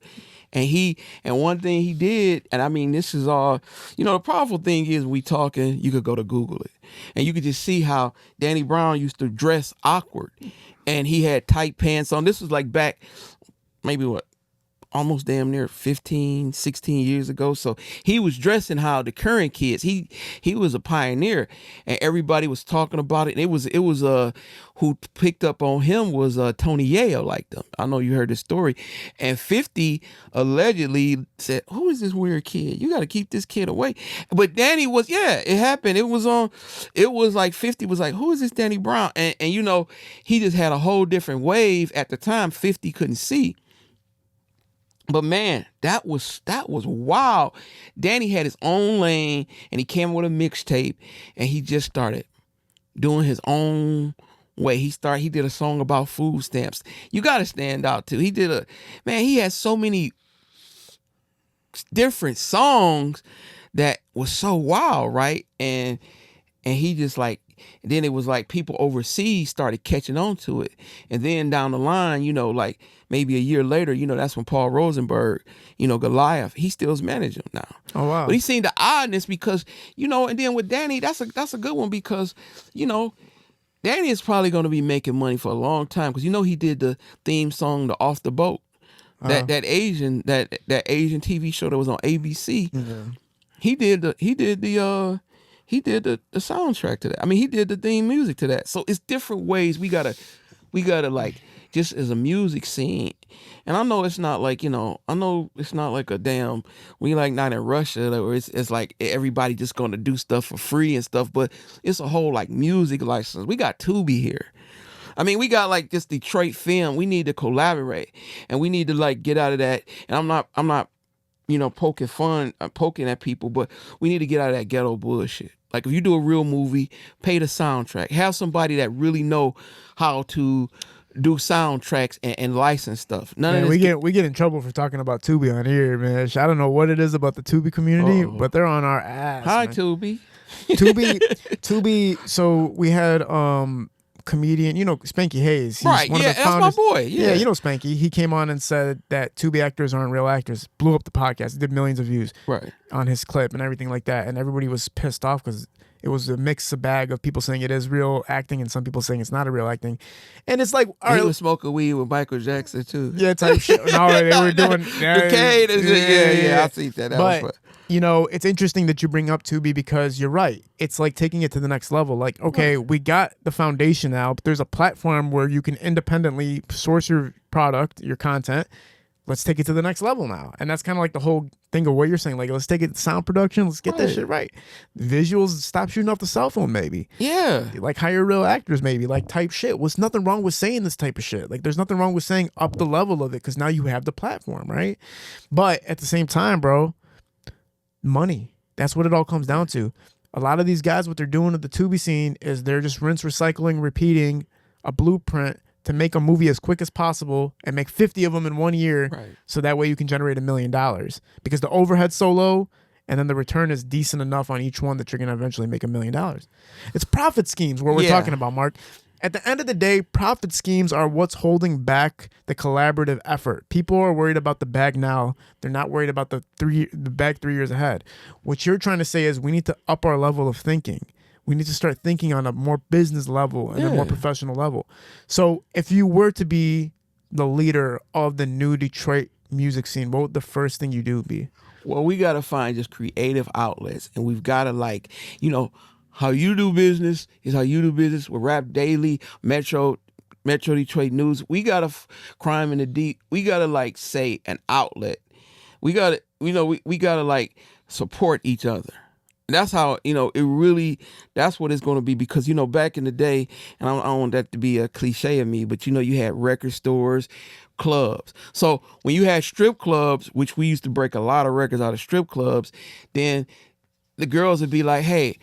and one thing he did, and I mean, this is all, the powerful thing is we talking. You could go to Google it, and you could just see how Danny Brown used to dress awkward, and he had tight pants on. This was like back, maybe almost damn near 15, 16 years ago. So he was dressing how the current kids, he was a pioneer and everybody was talking about it. And it was who picked up on him was Tony Yayo liked him. I know you heard this story. And 50 allegedly said, who is this weird kid? You got to keep this kid away. But Danny was, it happened. It was like 50 was like, who is this Danny Brown? And he just had a whole different wave at the time 50 couldn't see. But man, that was wild. Danny had his own lane and he came with a mixtape and he just started doing his own way. He did a song about food stamps. You got to stand out too. He had so many different songs that was so wild, right? And he just like, then it was like people overseas started catching on to it. And then down the line, like maybe a year later, that's when Paul Rosenberg, Goliath, he still's managing him now. Oh, wow. But he seen the oddness because, and then with Danny, that's a good one because, Danny is probably going to be making money for a long time because, he did the theme song, the Off the Boat, that Asian TV show that was on ABC. Mm-hmm. He did the soundtrack to that. I mean, he did the theme music to that. So it's different ways we gotta like, just as a music scene. And I know it's not like, a damn, we like not in Russia or it's like everybody just gonna do stuff for free and stuff, but it's a whole like music license. We got Tubi here. I mean, we got like this Detroit film. We need to collaborate and we need to like get out of that. And I'm not poking at people, but we need to get out of that ghetto bullshit. Like if you do a real movie, pay the soundtrack. Have somebody that really know how to do soundtracks and license stuff. We get in trouble for talking about Tubi on here, man. I don't know what it is about the Tubi community, but they're on our ass. Hi, man. Tubi. Tubi. So we had comedian, Spanky Hayes. He's right, one of the that's founders. my boy. Yeah, Spanky. He came on and said that Tubi actors aren't real actors. Blew up the podcast. It did millions of views right on his clip and everything like that. And everybody was pissed off because It was a mix of bag of people saying it is real acting and some people saying it's not a real acting. And it's like, all And right, he was smoking weed with Michael Jackson too. yeah, type shit. No, they were doing Yeah, I see that. But you know, it's interesting that you bring up Tubi because you're right. It's like taking it to the next level. Like, okay, we got the foundation now, but there's a platform where you can independently source your product, your content. Let's take it to the next level now. And that's kind of like the whole thing of what you're saying. Like, let's take it to sound production. Let's get that shit right. Visuals, stop shooting off the cell phone, maybe. Yeah. Like, hire real actors, maybe. Like, type shit. What's nothing wrong with saying this type of shit? Like, there's nothing wrong with saying up the level of it because now you have the platform, right? But at the same time, bro, money. That's what it all comes down to. A lot of these guys, what they're doing at the Tubi scene is they're just rinse, recycling, repeating a blueprint to make a movie as quick as possible and make 50 of them in 1 year. Right. So that way you can generate $1 million because the overhead's so low and then the return is decent enough on each one that you're going to eventually make $1 million. It's profit schemes what we're talking about, Mark. At the end of the day, profit schemes are what's holding back the collaborative effort. People are worried about the bag now. They're not worried about the bag 3 years ahead. What you're trying to say is we need to up our level of thinking. We need to start thinking on a more business level and a more professional level. So if you were to be the leader of the new Detroit music scene, what would the first thing you do be? Well, we got to find just creative outlets. And we've got to, like, you know, how you do business is how you do business with Rap Daily, Metro Detroit News. We got to Crime in the Deep. We got to, like, say an outlet. We got to, you know, we got to, like, support each other. That's how, you know, it really, that's what it's going to be because, you know, back in the day, and I don't want that to be a cliche of me, but, you know, you had record stores, clubs. So when you had strip clubs, which we used to break a lot of records out of strip clubs, then the girls would be like, hey,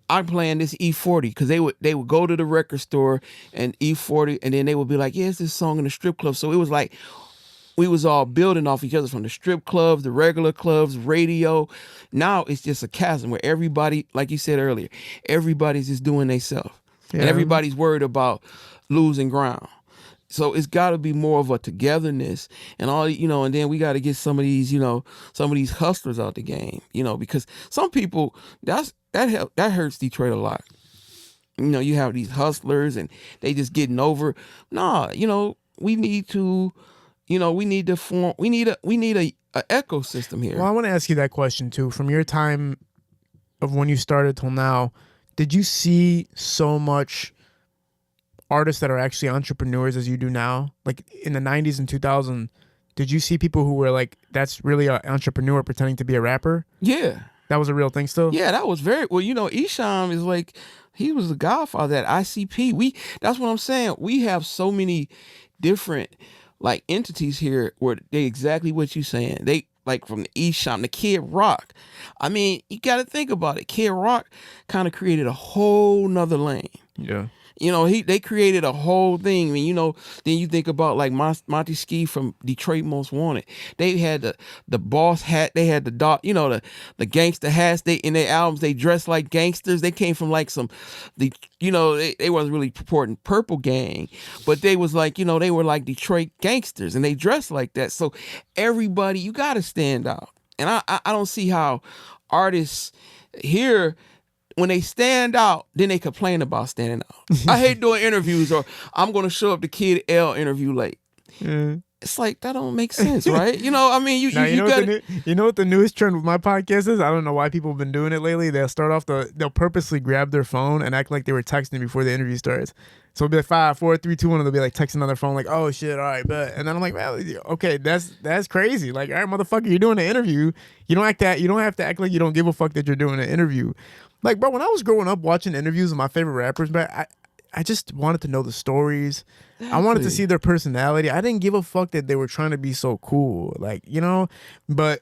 I'm playing this E40 because they would go to the record store and E40 and then they would be like, yeah, it's this song in the strip club. So it was like, we was all building off each other from the strip clubs, the regular clubs, radio. Now it's just a chasm where everybody, like you said earlier, everybody's just doing themselves. Yeah. And everybody's worried about losing ground. So it's got to be more of a togetherness and all, you know, and then we got to get some of these, you know, some of these hustlers out the game, you know, because some people, that hurts Detroit a lot. You know, you have these hustlers and they just getting over. Nah, you know, we need to form, we need a ecosystem here. Well, I want to ask you that question too. From your time of when you started till now, did you see so much artists that are actually entrepreneurs as you do now? Like in the 90s and 2000s, did you see people who were like, that's really an entrepreneur pretending to be a rapper? Yeah. That was a real thing still? Yeah, that was very, well, you know, Isham is like, he was the godfather at ICP. That's what I'm saying. We have so many different like entities here where they exactly what you're saying. They like from the Isham, the Kid Rock. I mean, you got to think about it. Kid Rock kind of created a whole nother lane. Yeah. You know, they created a whole thing. I mean, you know, then you think about like Monty Ski from Detroit Most Wanted. They had the boss hat. They had the dog, you know, the gangster hats. They in their albums they dressed like gangsters. They came from like they wasn't really purporting Purple Gang, but they was like, you know, they were like Detroit gangsters and they dressed like that. So everybody, you got to stand out. And I don't see how artists here, when they stand out, then they complain about standing out. I hate doing interviews, or I'm going to show up the Kid L interview late. Mm. It's like, that don't make sense, right? You know, I mean, you know what the newest trend with my podcast is? I don't know why people have been doing it lately. They'll start off they'll purposely grab their phone and act like they were texting before the interview starts. So it'll be like 5, 4, 3, 2, 1, and they'll be like texting on their phone like, oh shit, all right, bet. And then I'm like, well, okay, that's crazy. Like, all right, motherfucker, you're doing an interview. You don't have to act like you don't give a fuck that you're doing an interview. Like, bro, when I was growing up watching interviews of my favorite rappers, but I just wanted to know the stories. Exactly. I wanted to see their personality. I didn't give a fuck that they were trying to be so cool. Like, you know, but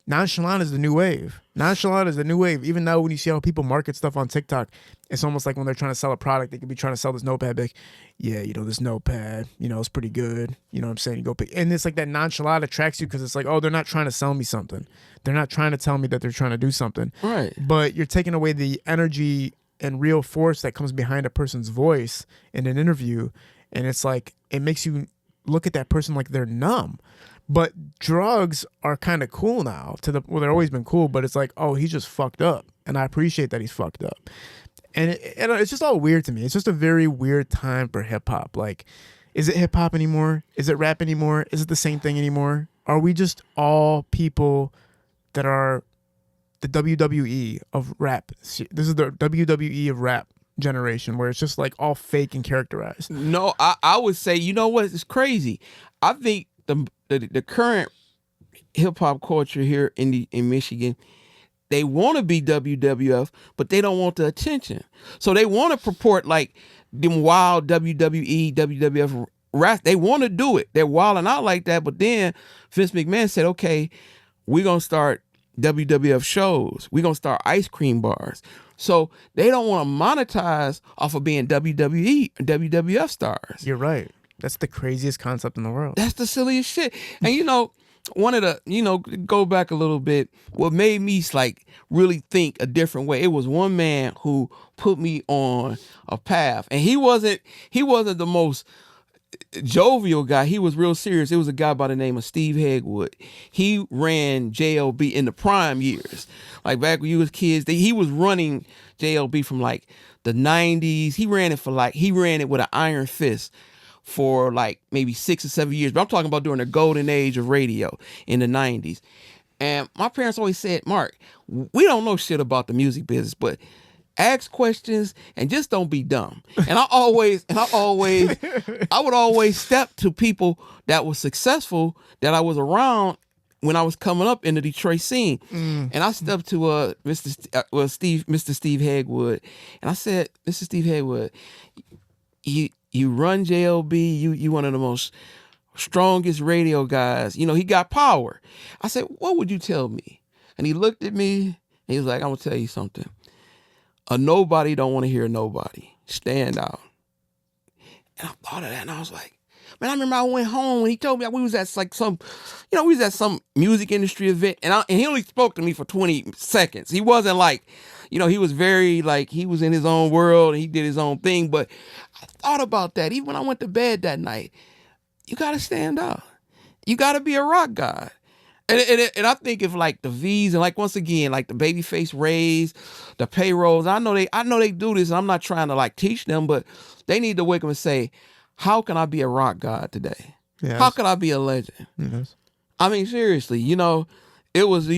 nonchalant is the new wave. Nonchalant is the new wave. Even now when you see how people market stuff on TikTok, it's almost like when they're trying to sell a product, they could be trying to sell this notepad. Like, yeah, you know, this notepad, you know, it's pretty good. You know what I'm saying? You go pick. And it's like that nonchalant attracts you because it's like, oh, they're not trying to sell me something. They're not trying to tell me that they're trying to do something. Right. But you're taking away the energy and real force that comes behind a person's voice in an interview. And it's like, it makes you look at that person like they're numb. But drugs are kind of cool now. Well, they've always been cool, but it's like, oh, he's just fucked up. and I appreciate that he's fucked up. And it's just all weird to me. It's just a very weird time for hip hop. Like, is it hip hop anymore? Is it rap anymore? Is it the same thing anymore? Are we just all people that are the WWE of rap? This is the WWE of rap generation, where it's just like all fake and characterized. No, I would say, you know what? It's crazy. I think the current hip hop culture here in Michigan, they want to be WWF, but they don't want the attention. So they want to purport like them wild WWE, WWF rap. They want to do it. They're wilding out like that. But then Vince McMahon said, okay, we're going to start WWF shows. We're going to start ice cream bars. So they don't want to monetize off of being WWE or WWF stars. You're right. That's the craziest concept in the world. That's the silliest shit. And one of the, go back a little bit, what made me like really think a different way, it was one man who put me on a path. And he wasn't the most jovial guy. He was real serious. It was a guy by the name of Steve Hegwood. He ran JLB in the prime years. Like back when you was kids, he was running JLB from like the 90s. He ran it with an iron fist for like maybe 6 or 7 years. But I'm talking about during the golden age of radio in the 90s. And my parents always said, Mark, we don't know shit about the music business, but ask questions and just don't be dumb. And I would always step to people that were successful that I was around when I was coming up in the Detroit scene. And I stepped to Mr. Steve Hegwood, and I said, Mr. Steve Hegwood, you run JLB, you one of the most strongest radio guys. He got power. I said, what would you tell me? And he looked at me and he was like, I'm gonna tell you something. A nobody don't want to hear a nobody. Stand out. And I thought of that and I was like, man, I remember I went home and he told me we was at like some music industry event, and he only spoke to me for 20 seconds. He wasn't like, he was very like, he was in his own world and he did his own thing. But I thought about that. Even when I went to bed that night, you got to stand out. You got to be a rock god. And I think if like the V's and like, once again, like the Babyface Rays, the payrolls, I know they do this, and I'm not trying to like teach them, but they need to wake up and say, how can I be a rock god today? Yes. How can I be a legend? Yes. I mean, seriously, it was,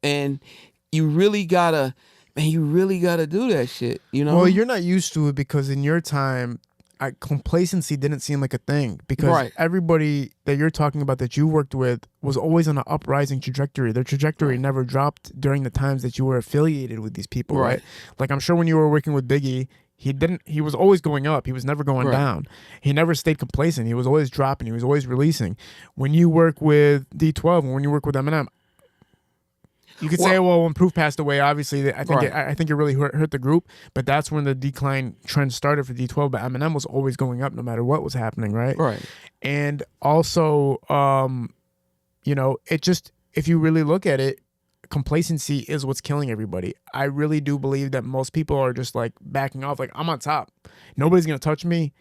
and you really gotta do that shit, Well, you're not used to it because in your time, complacency didn't seem like a thing, because everybody that you're talking about that you worked with was always on an uprising trajectory. Their trajectory never dropped during the times that you were affiliated with these people, right? Like, I'm sure when you were working with Biggie, he was always going up. He was never going down. He never stayed complacent. He was always dropping. He was always releasing. When you work with D12 and when you work with Eminem, you could say, well, when Proof passed away, obviously, I think it really hurt the group. But that's when the decline trend started for D12. But Eminem was always going up no matter what was happening, right? Right. And also, it just, if you really look at it, complacency is what's killing everybody. I really do believe that most people are just like backing off. Like, I'm on top. Nobody's going to touch me.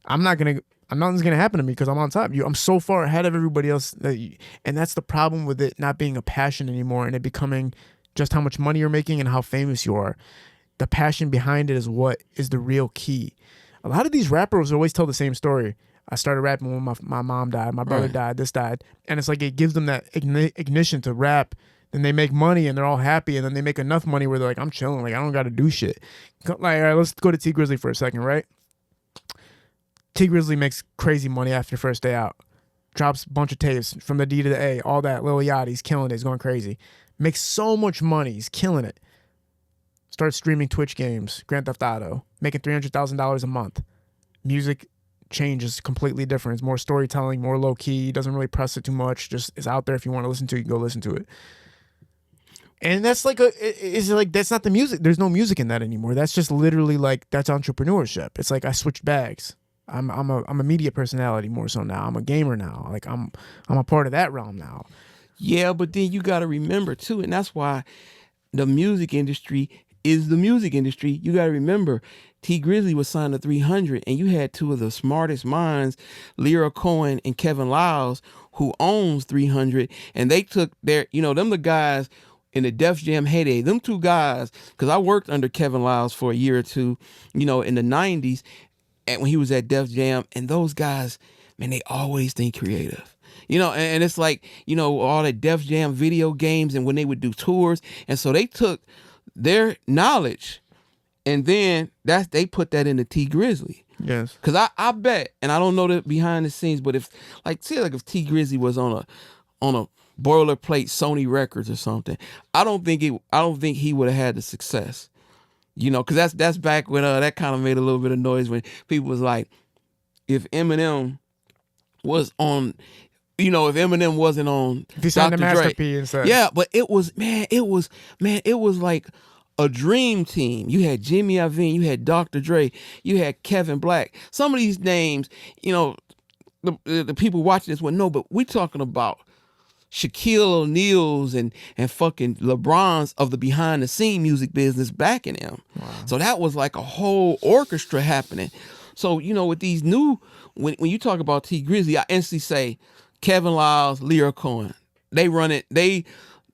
Nothing's gonna happen to me because I'm on top. I'm so far ahead of everybody else, and that's the problem with it not being a passion anymore, and it becoming just how much money you're making and how famous you are. The passion behind it is what is the real key. A lot of these rappers always tell the same story. I started rapping when my mom died, my brother died, this died, and it's like it gives them that ignition to rap. Then they make money and they're all happy, and then they make enough money where they're like, I'm chilling, like I don't got to do shit. Like, all right, let's go to T Grizzly for a second, right? T Grizzly makes crazy money after first day out. Drops a bunch of tapes from the D to the A, all that. Lil Yachty's killing it. He's going crazy. Makes so much money. He's killing it. Starts streaming Twitch games, Grand Theft Auto, making $300,000 a month. Music changes completely different. It's more storytelling, more low key. He doesn't really press it too much. Just it's out there. If you want to listen to it, you can go listen to it. And that's like that's not the music. There's no music in that anymore. That's just literally like, that's entrepreneurship. It's like I switched bags. I'm a media personality more so now. I'm a gamer now. Like I'm a part of that realm now. Yeah, but then you got to remember too, and that's why the music industry is the music industry. You got to remember, T Grizzly was signed to 300, and you had two of the smartest minds, Lyra Cohen and Kevin Lyles, who owns 300, and they took their, them the guys in the Def Jam heyday, them two guys, because I worked under Kevin Liles for a year or two, in the 90s, and when he was at Def Jam, and those guys, man, they always think creative. And it's like, all the Def Jam video games and when they would do tours. And so they took their knowledge and then they put that into T Grizzly. Yes. Cause I bet, and I don't know the behind the scenes, but if T Grizzly was on a boilerplate Sony Records or something, I don't think he would have had the success. Cause that's back when that kind of made a little bit of noise when people was like, if Eminem was on, if Eminem wasn't on if he signed the Dr. Master Dre, P and stuff. yeah, but it was like a dream team. You had Jimmy Iovine, you had Dr. Dre, you had Kevin Black. Some of these names, the people watching this wouldn't know, but we're talking about Shaquille O'Neal's and fucking LeBron's of the behind the scene music business backing him. Wow. So that was like a whole orchestra happening. So, with these new, when you talk about T Grizzly, I instantly say Kevin Liles, Leo Cohen. They run it. They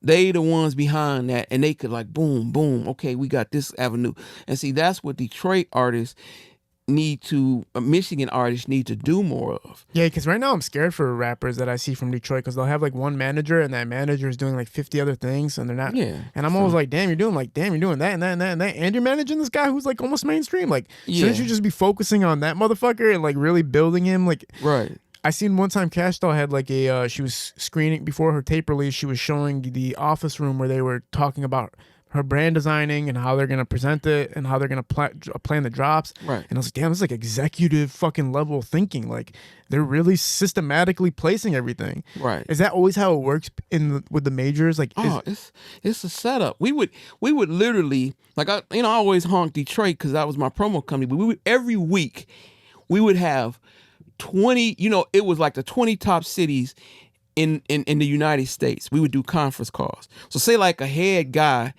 the ones behind that, and they could like boom, boom. Okay, we got this avenue. And see, that's what Detroit artists Michigan artists need to do more of. Yeah, because right now I'm scared for rappers that I see from Detroit because they'll have like one manager and that manager is doing like 50 other things and they're not. Yeah. And I'm always like, damn, you're doing that and that and that and that. And you're managing this guy who's like almost mainstream. Like, shouldn't you just be focusing on that motherfucker and like really building him? Like, right. I seen one time Cash Doll had like she was screening before her tape release. She was showing the office room where they were talking about her brand designing and how they're going to present it and how they're going to plan the drops. Right. And I was like, damn, this is like executive fucking level thinking. Like they're really systematically placing everything. Right. Is that always how it works with the majors? Like, it's a setup. We would literally, like, I always honk Detroit because that was my promo company, but every week we would have 20, it was like the 20 top cities in the United States. We would do conference calls. So say like a head guy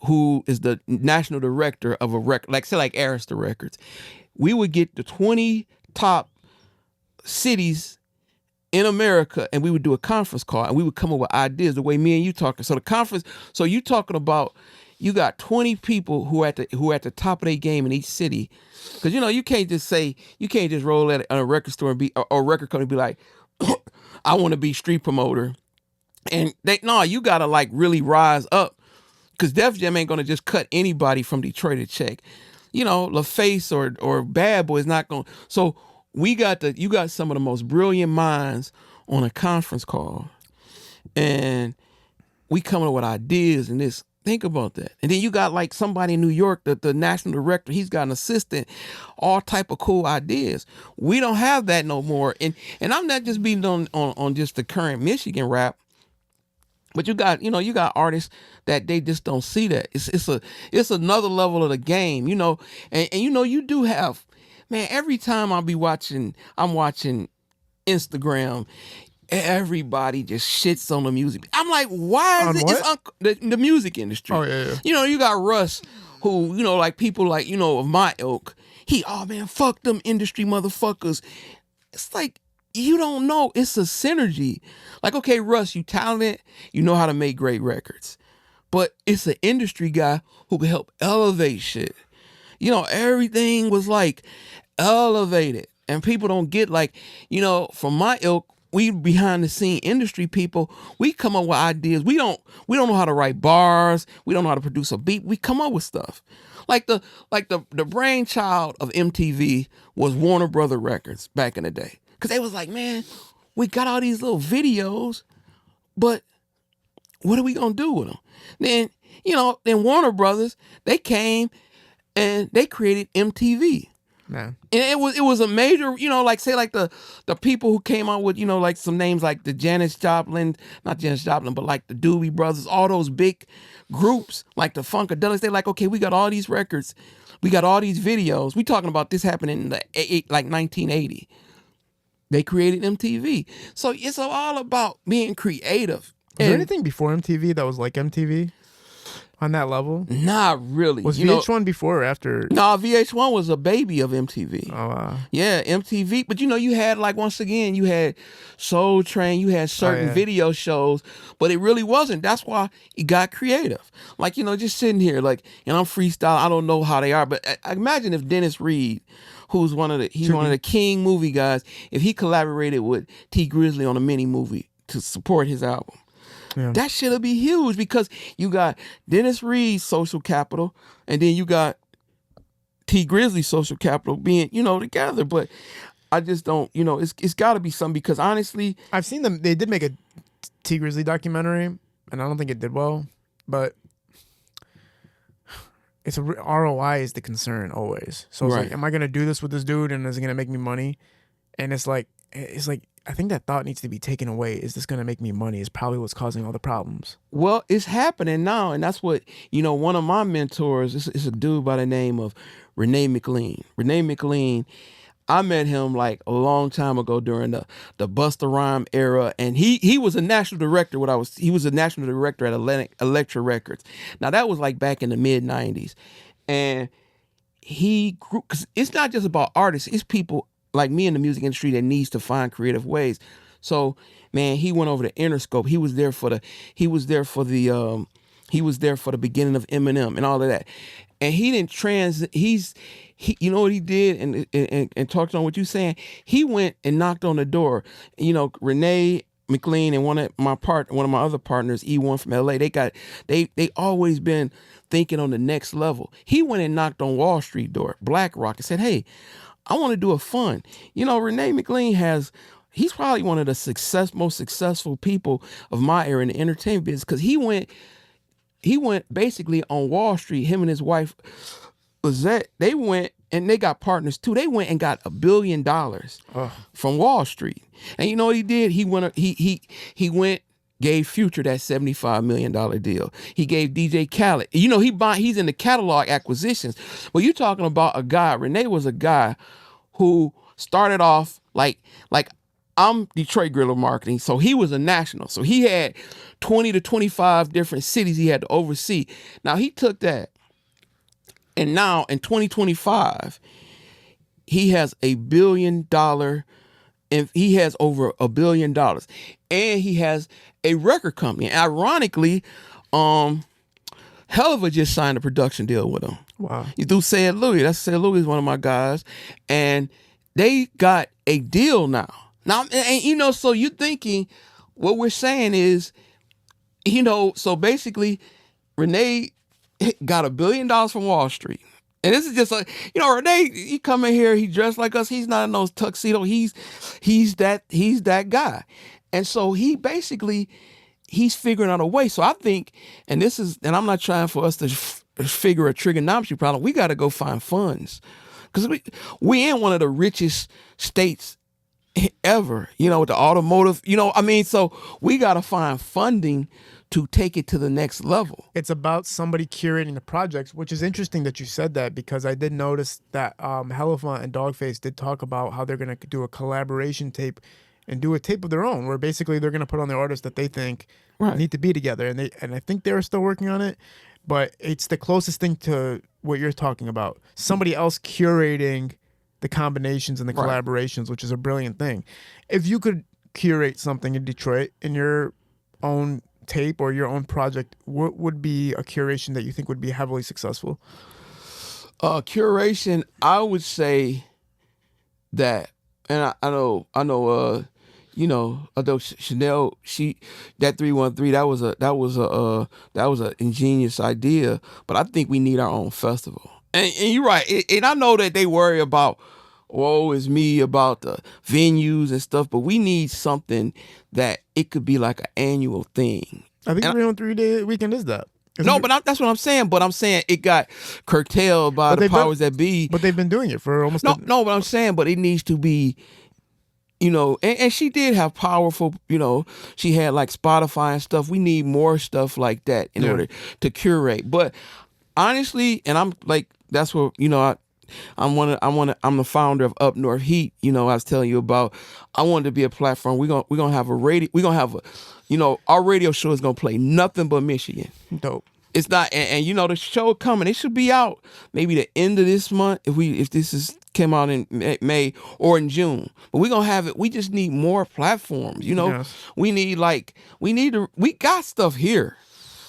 who is the national director of a record, like say like Arista Records, we would get the 20 top cities in America and we would do a conference call and we would come up with ideas the way me and you talking. So you talking about, you got 20 people who are at the top of their game in each city. Because you can't just roll at a record store and be or a record company and be like, I want to be street promoter. And you gotta like really rise up. Because Def Jam ain't gonna just cut anybody from Detroit a check. LaFace or Bad Boy is not gonna. So you got some of the most brilliant minds on a conference call. And we coming up with ideas and this. Think about that. And then you got like somebody in New York, the national director, he's got an assistant, all type of cool ideas. We don't have that no more. And I'm not just being on just the current Michigan rap, but you got artists that they just don't see that. It's another level of the game, and you do have, man, every time I'm watching Instagram, everybody just shits on the music. I'm like, why is it's the music industry? Oh yeah. You got Russ, who like people like of my ilk. Man, fuck them industry motherfuckers. It's like you don't know. It's a synergy. Like, okay, Russ, you talented. You know how to make great records, but it's an industry guy who can help elevate shit. Everything was like elevated, and people don't get like from my ilk. We behind the scene industry people, we come up with ideas. We don't know how to write bars. We don't know how to produce a beat. We come up with stuff. Like the brainchild of MTV was Warner Brother Records back in the day. Cause they was like, man, we got all these little videos, but what are we gonna do with them? Then Warner Brothers, they came and they created MTV. Man. And it was a major, like say like the people who came out with, like some names like the not Janis Joplin, but like the Doobie Brothers, all those big groups like the Funkadelics. They're like, okay, we got all these records, we got all these videos. We talking about this happening in like 1980. They created MTV. So it's all about being creative. Was there anything before MTV that was like MTV? On that level? Not really. Was You know, VH1 before or after? no, VH1 was a baby of MTV. Oh, wow. Yeah, MTV. But you know, you had like once again, you had Soul Train, you had certain yeah. video shows, but it really wasn't. That's why it got creative. Like, you know, just sitting here, like, and I'm freestyle. I don't know how they are, but I imagine if Dennis Reed, who's one of the king movie guys, if he collaborated with T Grizzly on a mini movie to support his album. Yeah. That shit'll be huge because you got Dennis Reed's social capital, and then you got T Grizzly's social capital being, you know, together. But I just don't, you know, it's got to be something because honestly, I've seen them. They did make a T Grizzly documentary, and I don't think it did well. But it's ROI is the concern always. So it's Right. like, am I gonna do this with this dude, and is it gonna make me money? And it's like I think that thought needs to be taken away. Is this gonna make me money? Is probably what's causing all the problems. well, it's happening now, and that's what, you know, one of my mentors is a dude by the name of Renee McLean. Renee McLean, I met him like a long time ago during the Busta Rhyme era, and he was a national director. He was a national director at Elektra Records. Now that was like back in the mid '90s, and he grew because it's not just about artists; it's people like me in the music industry that needs to find creative ways. So, man, he went over to Interscope. He was there for the beginning of Eminem and all of that. And he didn't you know what he did, and talked on what you're saying. He went and knocked on the door. You know, Renee McLean and one of my other partners, E1 from LA, they always been thinking on the next level. He went and knocked on Wall Street door, BlackRock, and said, "Hey, I want to do a fund." You know, Renee McLean he's probably one of the most successful people of my era in the entertainment business because he went basically on Wall Street. Him and his wife, Lizette, they went and they got partners too. They went and got $1 billion from Wall Street. And you know what he did? He went, gave Future that $75 million deal. He gave DJ Khaled. You know, he's in the catalog acquisitions. Well, you're talking about a guy. Renee was a guy who started off like I'm Detroit Guerrilla Marketing, so he was a national. So he had 20 to 25 different cities he had to oversee. Now he took that, and now in 2025, he has $1 billion, and he has over $1 billion, and he has a record company. And ironically, Helva just signed a production deal with him. Wow. You do Said Louis. That's Said Louis is one of my guys, and they got a deal now. Now, and you know, so you thinking what we're saying is, you know, so basically, Renee got $1 billion from Wall Street. And this is just like, you know, Renee, he come in here, he dressed like us. He's not in those tuxedo. He's that guy. And so he's figuring out a way. So I think, and I'm not trying for us to figure a trigonometry problem. We got to go find funds because we in one of the richest states ever, you know, with the automotive, you know, I mean, so we got to find funding to take it to the next level. It's about somebody curating the projects, which is interesting that you said that because I did notice that Hellafont and Dogface did talk about how they're going to do a collaboration tape and do a tape of their own where basically they're going to put on the artists that they think need to be together. And I think they're still working on it, but it's the closest thing to what you're talking about. Somebody else curating the combinations and the collaborations, which is a brilliant thing. If you could curate something in Detroit in your own tape or your own project, what would be a curation that you think would be heavily successful? Curation, I would say that, and I know, you know, although Chanel, that 313, that was a ingenious idea, but I think we need our own festival. And you're right. And I know that they worry about, woe is me, about the venues and stuff, but we need something that it could be like an annual thing. I think 3-on-3 weekend is that. That's what I'm saying. But I'm saying it got curtailed by the powers that be. But they've been doing it for almost... No, but I'm saying, but it needs to be, you know, and she did have powerful, you know, she had like Spotify and stuff. We need more stuff like that in order to curate. But honestly, and I'm like, that's what, you know, I'm the founder of Up North Heat. You know, I was telling you about. I wanted to be a platform. We're gonna have a radio. We're gonna have a, you know, our radio show is gonna play nothing but Michigan. Dope. It's not, and you know the show coming. It should be out maybe the end of this month if this is came out in May or in June. But we're gonna have it. We just need more platforms. You know, Yes. we got stuff here.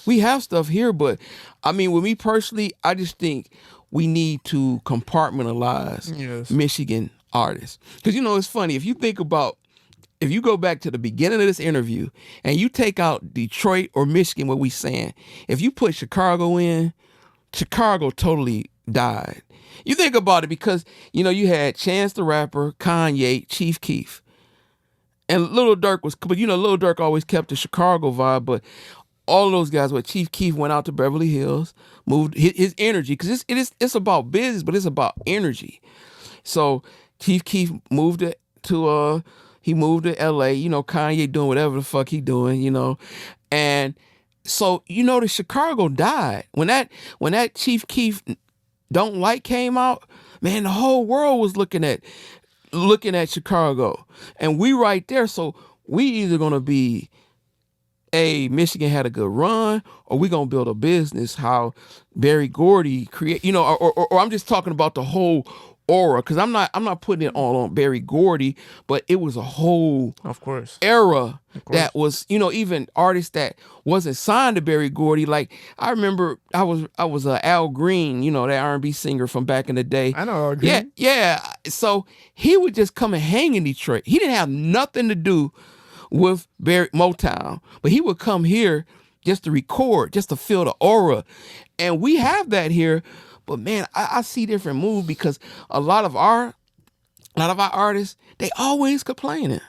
We have stuff here, but I mean, with me personally, I just think we need to compartmentalize Yes. Michigan artists. Because you know, it's funny if you think about. If you go back to the beginning of this interview and you take out Detroit or Michigan, what we saying, if you put Chicago in, Chicago totally died. You think about it because, you know, you had Chance the Rapper, Kanye, Chief Keef. And Lil Durk but you know, Lil Durk always kept the Chicago vibe, but all of those guys, Chief Keef went out to Beverly Hills, moved his energy, because it's about business, but it's about energy. So Chief Keef moved to he moved to LA, you know, Kanye doing whatever the fuck he doing, you know. And so, you know, the Chicago died. When that Chief Keef Don't Like came out, man, the whole world was looking at Chicago. And we right there, so we either gonna be Michigan had a good run, or we gonna build a business how Berry Gordy create, you know, or I'm just talking about the whole aura, because I'm not putting it all on Berry Gordy, but it was a whole Of course. era that was, you know, even artists that wasn't signed to Berry Gordy. Like I remember I was Al Green, you know, that R&B singer from back in the day. I know Al Green. Yeah. So he would just come and hang in Detroit. He didn't have nothing to do with Motown, but he would come here just to record, just to feel the aura. And we have that here. But man, I see different moves because a lot of our artists, they always complaining.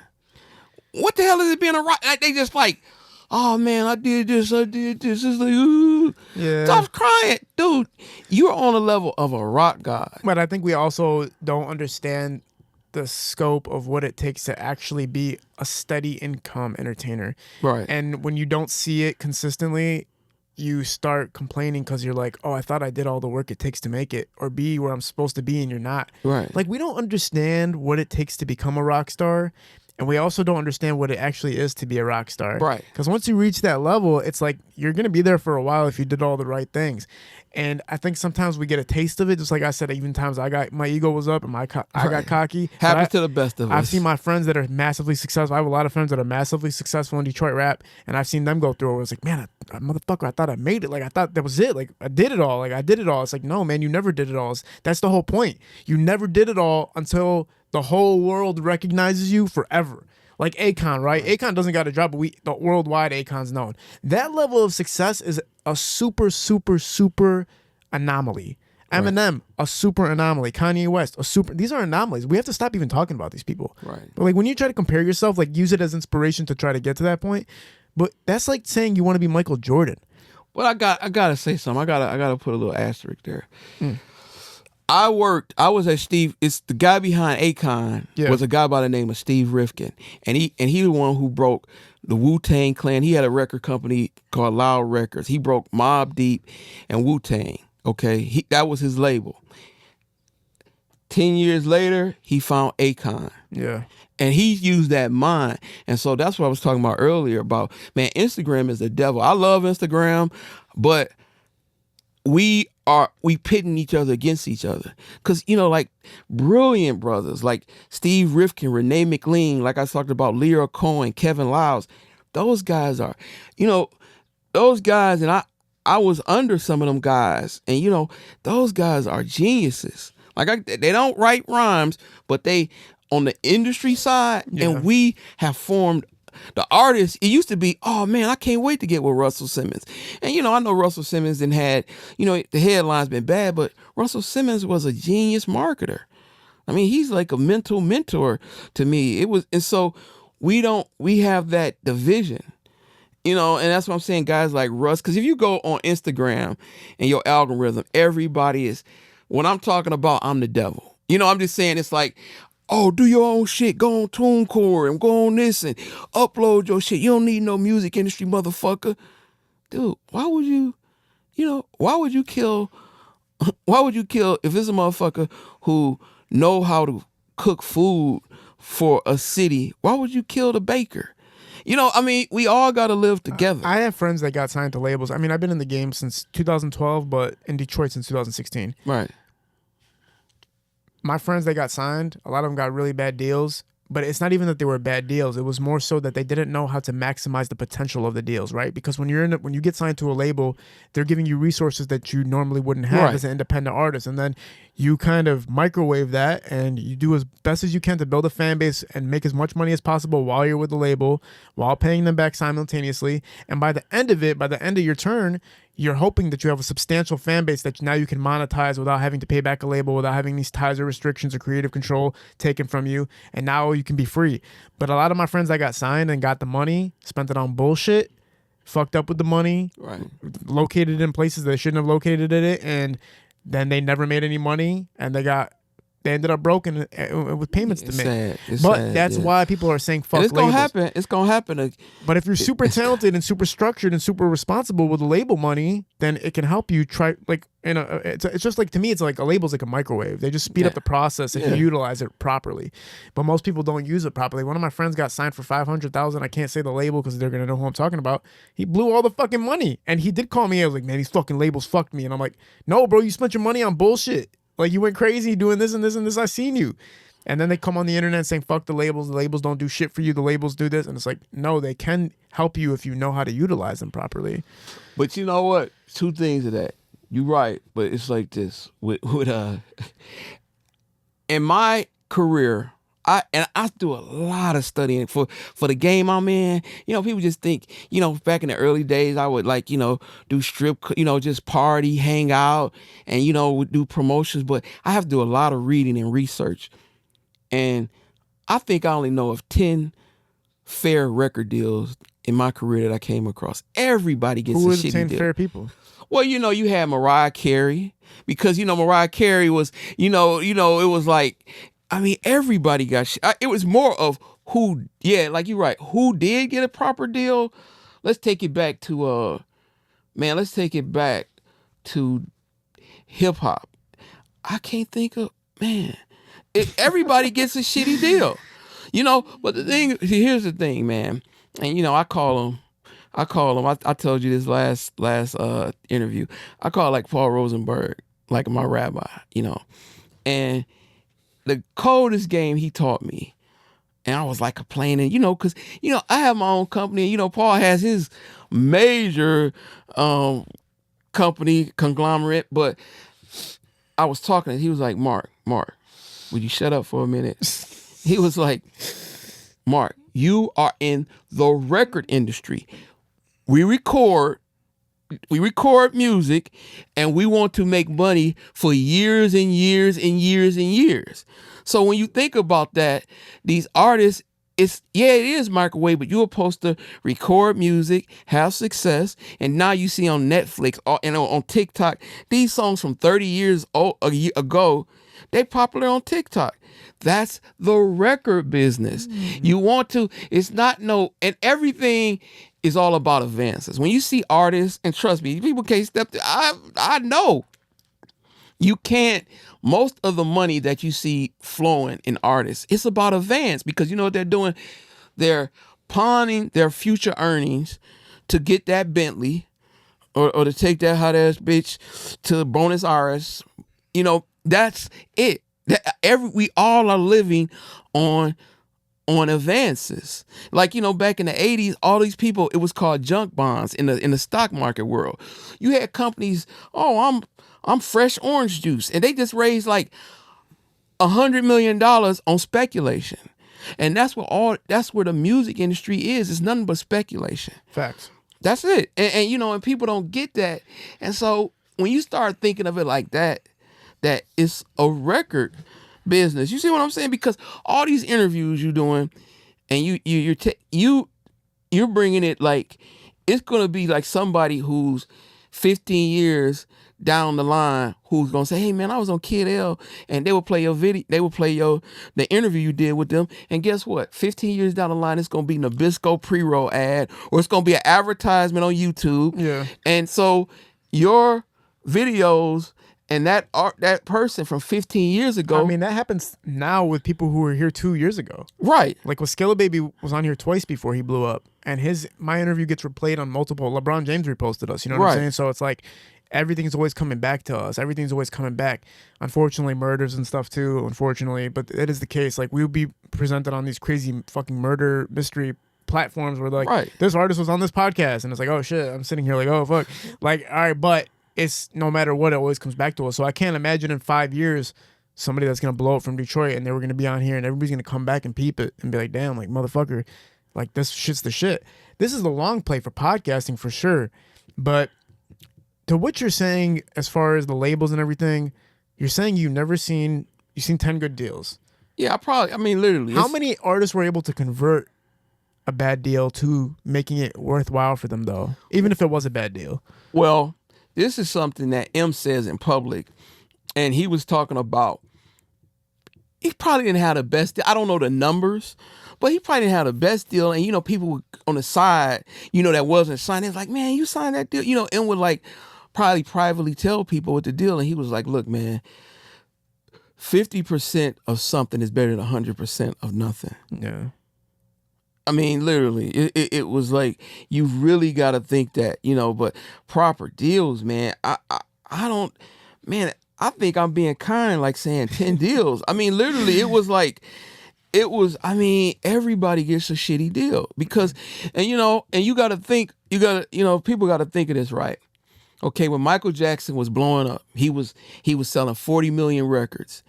What the hell is it being a rock? Like they just like, oh man, I did this. It's like, ooh. Yeah. Stop crying, dude. You're on the level of a rock god. But I think we also don't understand the scope of what it takes to actually be a steady income entertainer. Right. And when you don't see it consistently, you start complaining because you're like, oh, I thought I did all the work it takes to make it or be where I'm supposed to be, and you're not. Right. Like, we don't understand what it takes to become a rock star, and we also don't understand what it actually is to be a rock star. Right. Because once you reach that level, it's like you're going to be there for a while if you did all the right things. And I think sometimes we get a taste of it. Just like I said, even times my ego was up and I got cocky. Happens to the best of us. I've seen my friends that are massively successful. I have a lot of friends that are massively successful in Detroit rap, and I've seen them go through it. I was like, man, motherfucker, I thought I made it. Like, I thought that was it. Like, I did it all. It's like, no, man, you never did it all. That's the whole point. You never did it all until the whole world recognizes you forever. Like Akon, right? Akon doesn't got a job, but the worldwide Akon's known. That level of success is a super, super, super anomaly. Eminem, a super anomaly. Kanye West, a super. These are anomalies. We have to stop even talking about these people. Right. But like when you try to compare yourself, like use it as inspiration to try to get to that point. But that's like saying you want to be Michael Jordan. Well, I gotta say something. I gotta put a little asterisk there. I was at Steve. It's the guy behind Akon was a guy by the name of Steve Rifkin, and he the one who broke the Wu-Tang Clan. He had a record company called Loud Records. He broke Mobb Deep and Wu-Tang. Okay, that was his label. 10 years later, he found Akon. Yeah. And he used that mind. And so that's what I was talking about earlier about, man, Instagram is the devil. I love Instagram, but we pitting each other against each other. Because, you know, like brilliant brothers like Steve Rifkin, Renee McLean, like I talked about, Lear Cohen, Kevin Lyles, those guys are, you know, those guys, and I was under some of them guys. And, you know, those guys are geniuses. Like they don't write rhymes, but they on the industry side, and we have formed the artists. It used to be, oh man, I can't wait to get with Russell Simmons. And you know, I know Russell Simmons didn't had, you know, the headlines been bad, but Russell Simmons was a genius marketer. I mean, he's like a mentor to me. And so we have that division. You know, and that's what I'm saying, guys like Russ, because if you go on Instagram and your algorithm, everybody is, when I'm talking about, I'm the devil. You know, I'm just saying, it's like, oh, do your own shit. Go on TuneCore and go on this and upload your shit. You don't need no music industry, motherfucker. Dude, why would you kill if there's a motherfucker who know how to cook food for a city? Why would you kill the baker? You know, I mean, we all got to live together. I have friends that got signed to labels. I mean, I've been in the game since 2012, but in Detroit since 2016. Right. My friends that got signed, a lot of them got really bad deals. But it's not even that they were bad deals. It was more so that they didn't know how to maximize the potential of the deals, right? Because when you get signed to a label, they're giving you resources that you normally wouldn't have as an independent artist, and then you kind of microwave that, and you do as best as you can to build a fan base and make as much money as possible while you're with the label, while paying them back simultaneously. And by the end of your turn, you're hoping that you have a substantial fan base that now you can monetize without having to pay back a label, without having these ties or restrictions or creative control taken from you. And now you can be free. But a lot of my friends that got signed and got the money, spent it on bullshit, fucked up with the money, located it in places they shouldn't have located it, and then they never made any money, and they ended up broken with payments to make. That's why people are saying fuck labels. It's gonna happen. But if you're super talented and super structured and super responsible with the label money, then it can help you try. Like, it's just like, to me, it's like a label's like a microwave. They just speed up the process if you utilize it properly. But most people don't use it properly. One of my friends got signed for $500,000. I can't say the label because they're gonna know who I'm talking about. He blew all the fucking money, and he did call me. I was like, man, these fucking labels fucked me, and I'm like, no, bro, you spent your money on bullshit. Like, you went crazy doing this and this and this. I seen you. And then they come on the internet saying, fuck the labels. The labels don't do shit for you. The labels do this. And it's like, no, they can help you if you know how to utilize them properly. But you know what? Two things of that. You're right. But it's like this. In my career, I do a lot of studying for the game I'm in. You know, people just think, you know, back in the early days, I would do strip, just party, hang out, and, would do promotions. But I have to do a lot of reading and research. And I think I only know of 10 fair record deals in my career that I came across. Everybody gets a shitty deal. Who was the 10 fair people? Well, you had Mariah Carey, because, Mariah Carey was, it was like, I mean, everybody got shit. It was more of who, like you're right, who did get a proper deal. Let's take it back to, hip hop. I can't think of, everybody gets a shitty deal, but here's the thing, man. And, I call them, I told you this last interview. I call like Paul Rosenberg, like my rabbi, and the coldest game he taught me, and I was like complaining, because, I have my own company, and, Paul has his major company conglomerate, but I was talking, and he was like, Mark, would you shut up for a minute? He was like, Mark, you are in the record industry. We record music, and we want to make money for years and years and years and years. So when you think about that, these artists, it is microwave, but you're supposed to record music, have success, and now you see on Netflix and on TikTok, these songs from 30 years ago, they popular on TikTok. That's the record business. You want to, it's not and everything is all about advances. When you see artists, and trust me, people can't step to, I know. You can't, most of the money that you see flowing in artists, it's about advance, because you know what they're doing? They're pawning their future earnings to get that Bentley or to take that hot ass bitch to Buenos Aires. That's it. We all are living on advances. Like, back in the 80s, all these people, it was called junk bonds in the stock market world. You had companies, I'm fresh orange juice, and they just raised like $100 million on speculation. And that's where the music industry is. It's nothing but speculation. Facts. That's it. And people don't get that. And so when you start thinking of it like that it's a record business. You see what I'm saying? Because all these interviews you're doing, and you're bringing it like it's gonna be like somebody who's 15 years down the line who's gonna say, "Hey man, I was on Kid L," and they will play your video, they will play the interview you did with them, and guess what? 15 years down the line, it's gonna be Nabisco pre-roll ad, or it's gonna be an advertisement on YouTube. Yeah. And so your videos And that person from 15 years ago. I mean, that happens now with people who were here 2 years ago. Right. Like with Skilla Baby was on here twice before he blew up, and my interview gets replayed on multiple. LeBron James reposted us. You know what I'm saying? So it's like everything's always coming back to us. Everything's always coming back. Unfortunately, murders and stuff too. Unfortunately, but it is the case. Like we'll be presented on these crazy fucking murder mystery platforms where like this artist was on this podcast, and it's like, oh shit, I'm sitting here like, oh fuck, like all right, but. It's no matter what, it always comes back to us. So I can't imagine in 5 years somebody that's gonna blow up from Detroit and they were gonna be on here and everybody's gonna come back and peep it and be like, damn, like motherfucker, like this shit's the shit. This is the long play for podcasting for sure. But to what you're saying as far as the labels and everything, you're saying you've seen 10 good deals. Yeah, literally. How many artists were able to convert a bad deal to making it worthwhile for them though? Even if it was a bad deal. Well, this is something that M says in public, and he was talking about, he probably didn't have the best deal. I don't know the numbers, but he probably didn't have the best deal. And, people on the side, that wasn't signed. They was like, man, you signed that deal. M would like probably privately tell people what the deal. And he was like, look, man, 50% of something is better than 100% of nothing. Yeah. I mean, literally, it was like, you really got to think that, but proper deals, man, I think I'm being kind, like saying 10 deals. I mean, literally, everybody gets a shitty deal because, and you got to think, people got to think of this, right? Okay, when Michael Jackson was blowing up, he was selling 40 million records.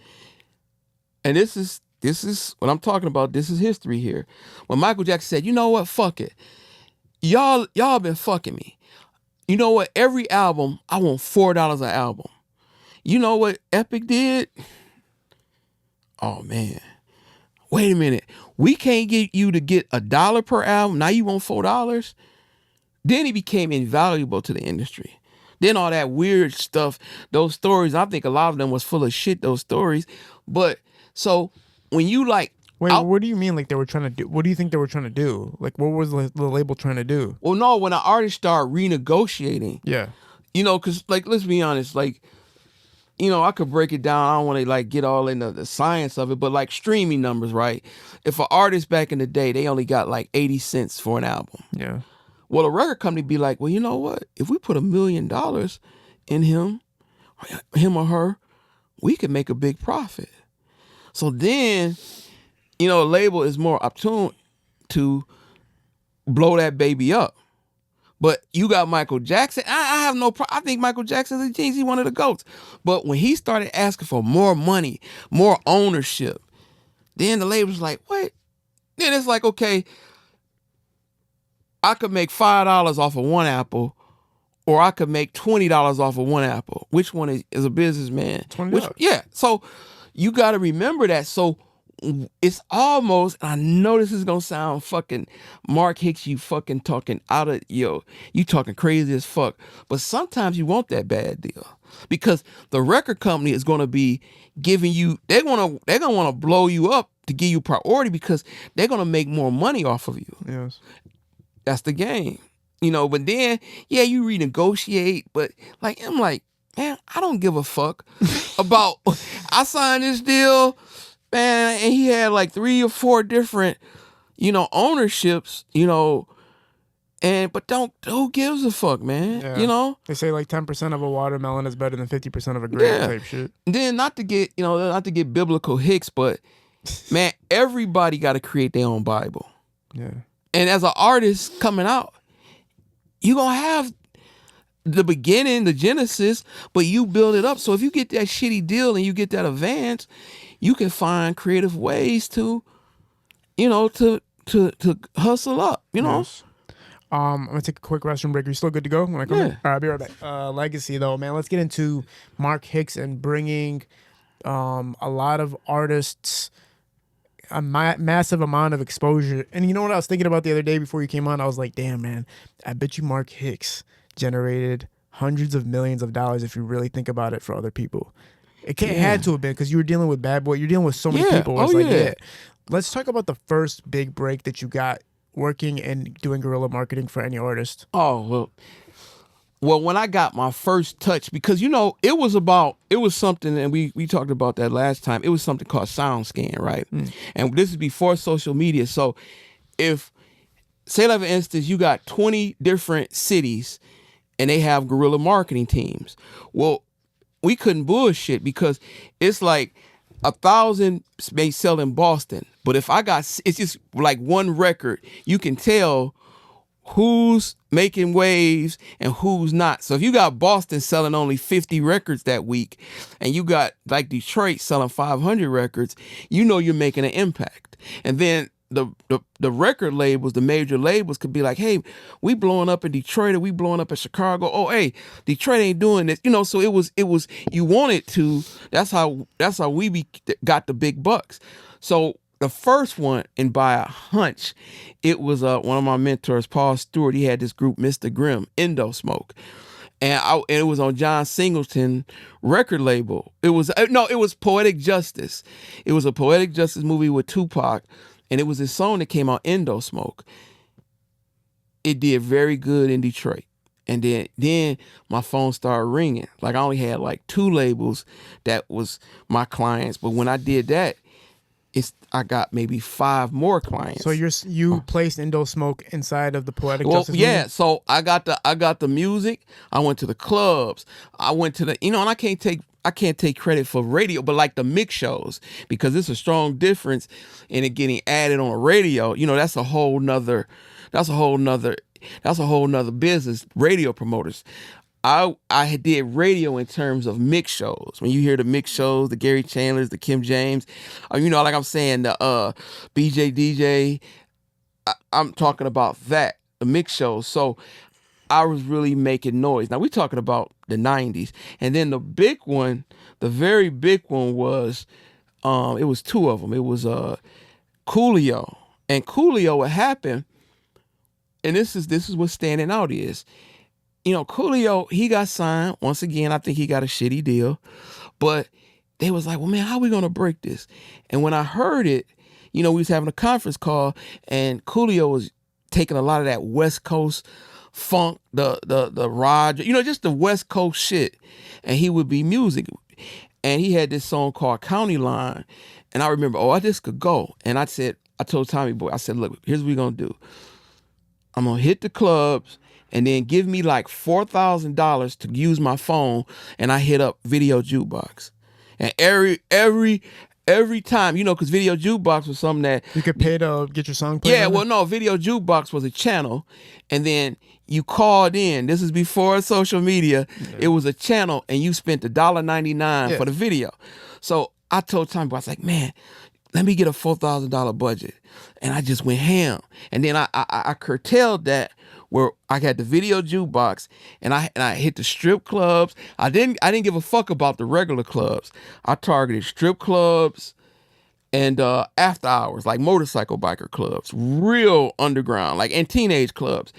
And this is what I'm talking about. This is history here. When Michael Jackson said, you know what, fuck it. Y'all been fucking me. You know what, every album, I want $4 an album. You know what Epic did? Oh, man. Wait a minute. We can't get you to get $1 per album. Now you want $4? Then he became invaluable to the industry. Then all that weird stuff, those stories, I think a lot of them was full of shit, those stories. But so when you like... Wait, what do you mean like they were trying to do? What do you think they were trying to do? Like what was the label trying to do? Well, no, when an artist start renegotiating. Yeah. Because like, let's be honest, like, I could break it down. I don't want to like get all into the science of it, but like streaming numbers, right? If an artist back in the day, they only got like 80 cents for an album. Yeah. Well, a record company be like, well, you know what? If we put $1 million in him or her, we could make a big profit. So then, a label is more opportune to blow that baby up. But you got Michael Jackson. I have no problem. I think Michael Jackson is a genius. He's one of the GOATs. But when he started asking for more money, more ownership, then the label's like, what? Then it's like, okay, I could make $5 off of one apple, or I could make $20 off of one apple. Which one is a businessman? $20. Yeah. So you got to remember that. So it's almost, and I know this is going to sound fucking Mark Hicks, you fucking talking out of, you talking crazy as fuck. But sometimes you want that bad deal because the record company is going to be giving you, they're going to want to blow you up to give you priority because they're going to make more money off of you. Yes. That's the game. But then, yeah, you renegotiate, but like, I'm like, man, I don't give a fuck about, I signed this deal, man, and he had like 3 or 4 different, ownerships, but who gives a fuck, man? Yeah. They say like 10% of a watermelon is better than 50% of a grape type shit. And then not to get biblical Hicks, but man, everybody got to create their own Bible. Yeah. And as an artist coming out, you're going to have the beginning, the genesis, but you build it up. So if you get that shitty deal and you get that advance, you can find creative ways to hustle up, Yes. I'm going to take a quick restroom break. Are you still good to go when I come in? Yeah. All right, I'll be right back. Legacy, though, man. Let's get into Mark Hicks and bringing a lot of artists a massive amount of exposure. And you know what I was thinking about the other day before you came on? I was like, damn, man, I bet you Mark Hicks generated hundreds of millions of dollars if you really think about it for other people. It had to have been because you were dealing with Bad Boy. You're dealing with so many people. Let's talk about the first big break that you got working and doing guerrilla marketing for any artist. Oh, well, Well, when I got my first touch, because it was something, and we talked about that last time. It was something called SoundScan, right? And this is before social media. So if, say like for instance, you got 20 different cities and they have guerrilla marketing teams. Well, we couldn't bullshit because it's like 1,000 may sell in Boston, but if it's just like one record, you can tell who's making waves and who's not. So if you got Boston selling only 50 records that week and you got like Detroit selling 500 records, you're making an impact. And then the record labels, the major labels could be like, hey, we blowing up in Detroit or we blowing up in Chicago. Oh, hey, Detroit ain't doing this. So it was you wanted to. That's how we got the big bucks. So the first one, and by a hunch, it was one of my mentors, Paul Stewart. He had this group, Mr. Grimm, Indo Smoke. And it was on John Singleton record label. It was Poetic Justice. It was a Poetic Justice movie with Tupac. And it was this song that came out, Indo Smoke. It did very good in Detroit. And then my phone started ringing. Like I only had like 2 labels that was my clients. But when I did that, I got maybe 5 more clients. So you placed Indo Smoke inside of the Poetic Justice movie? Yeah. So I got the music. I went to the clubs. I went to and I can't take credit for radio, but like the mix shows, because it's a strong difference in it getting added on a radio. That's a whole nother business. Radio promoters. I did radio in terms of mix shows. When you hear the mix shows, the Gary Chandlers, the Kim James, like I'm saying, the BJ DJ, I'm talking about that, the mix shows. So I was really making noise. Now we're talking about the 90s. And then the very big one was, it was 2 of them. It was Coolio. And Coolio, what happened, and this is what's standing out is, Coolio, he got signed. Once again, I think he got a shitty deal. But they was like, well, man, how we going to break this? And when I heard it, we was having a conference call, and Coolio was taking a lot of that West Coast funk, the Roger, just the West Coast shit. And he would be music. And he had this song called County Line. And I remember, this could go. And I told Tommy Boy, I said, look, here's what we're going to do. I'm going to hit the clubs, and then give me like $4,000 to use my phone, and I hit up Video Jukebox. And every time, because Video Jukebox was something that you could pay to get your song played. Yeah, well, no, Video Jukebox was a channel, and then you called in. This is before social media. Yeah. It was a channel, and you spent $1.99 for the video. So I told Tommy, I was like, man, let me get a $4,000 budget, and I just went ham. And then I curtailed that, where I had the Video Jukebox, and I hit the strip clubs. I didn't give a fuck about the regular clubs. I targeted strip clubs and after hours, like motorcycle biker clubs, real underground, and teenage clubs.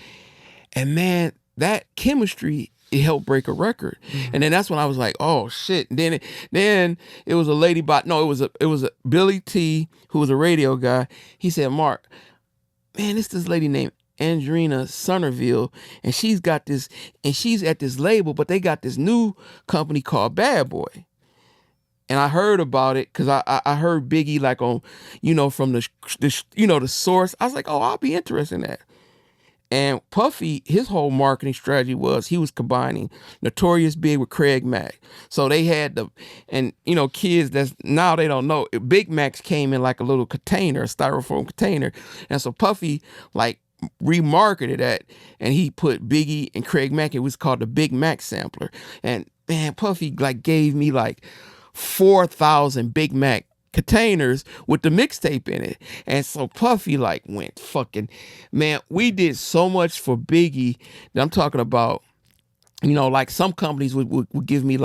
And man, that chemistry, it helped break a record. Mm-hmm. And then that's when I was like, oh shit. And then it was a lady it was a Billy T, who was a radio guy. He said, Mark, man, this lady named Andrina Somerville, and she's got this, and she's at this label, but they got this new company called Bad Boy. And I heard about it because I heard Biggie like on, from the source. I was like, oh, I'll be interested in that. And Puffy, his whole marketing strategy was he was combining Notorious Big with Craig Mack. So they had kids that's now they don't know. Big Macs came in like a little container, a styrofoam container. And so Puffy remarketed that, and he put Biggie and Craig Mack. It was called the Big Mac sampler. And man, Puffy gave me 4,000 Big Mac containers with the mixtape in it. And so Puffy went fucking, man, we did so much for Biggie that I'm talking about, some companies would give me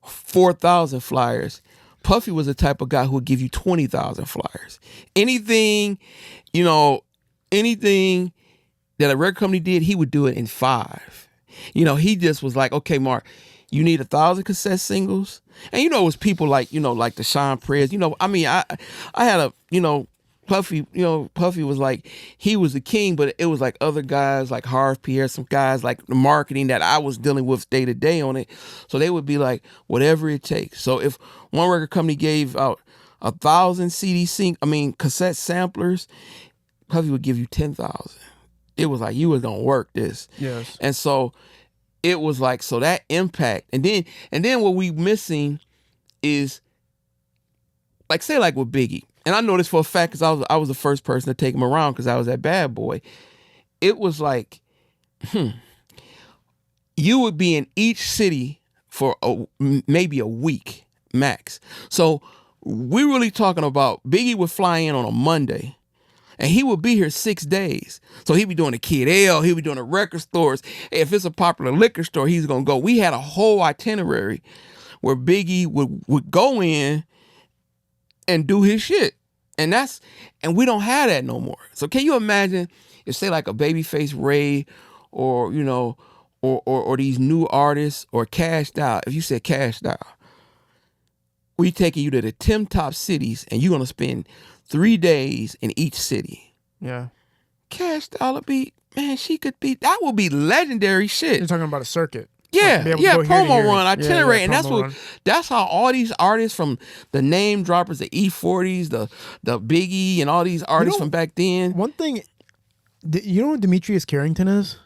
4,000 flyers. Puffy was the type of guy who would give you 20,000 flyers. Anything that a record company did, he would do it in 5. He just was like, okay, Mark, you need 1,000 cassette singles. And it was people like the Sean Prez. I had Puffy was like, he was the king, but it was like other guys like Harv Pierre, some guys like the marketing that I was dealing with day to day on it. So they would be like, whatever it takes. So if one record company gave out 1,000 cassette samplers, Puffy would give you 10,000. It was like, you was gonna work this. Yes. And so it was like, so that impact. And then what we missing is, like, say like with Biggie. And I know this for a fact because I was the first person to take him around because I was that bad boy. It was like, you would be in each city for maybe a week max. So we're really talking about Biggie would fly in on a Monday and he would be here 6 days. So he'd be doing the Kid L, he'd be doing the record stores. If it's a popular liquor store, he's going to go. We had a whole itinerary where Biggie would go in and do his shit. And we don't have that no more. So can you imagine if, say, like a Babyface Ray or, you know, or these new artists or Cashed Out, if you said Cashed Out, we taking you to the 10 top cities and you're going to spend 3 days in each city. Yeah. Cashed Out would be, man, that would be legendary shit. You're talking about a circuit. Yeah, like promo run, itinerary, and run. That's how all these artists from the name droppers, the E40s, the Biggie, and all these artists from back then. One thing, you know what Demetrius Carrington is?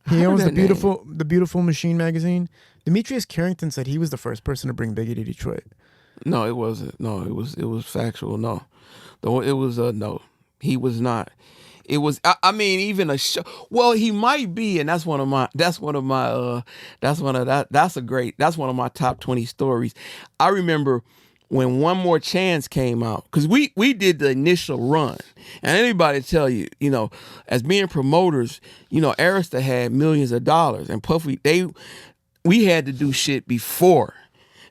He I owns heard the Beautiful Machine magazine. Demetrius Carrington said he was the first person to bring Biggie to Detroit. No, it wasn't. No, it was factual. No, no, he was not. It was, I mean, even a show. Well, he might be, and that's one of my top 20 stories. I remember when One More Chance came out, because we did the initial run, and anybody tell you, you know, as being promoters, you know, Arista had millions of dollars, and Puffy, we had to do shit before,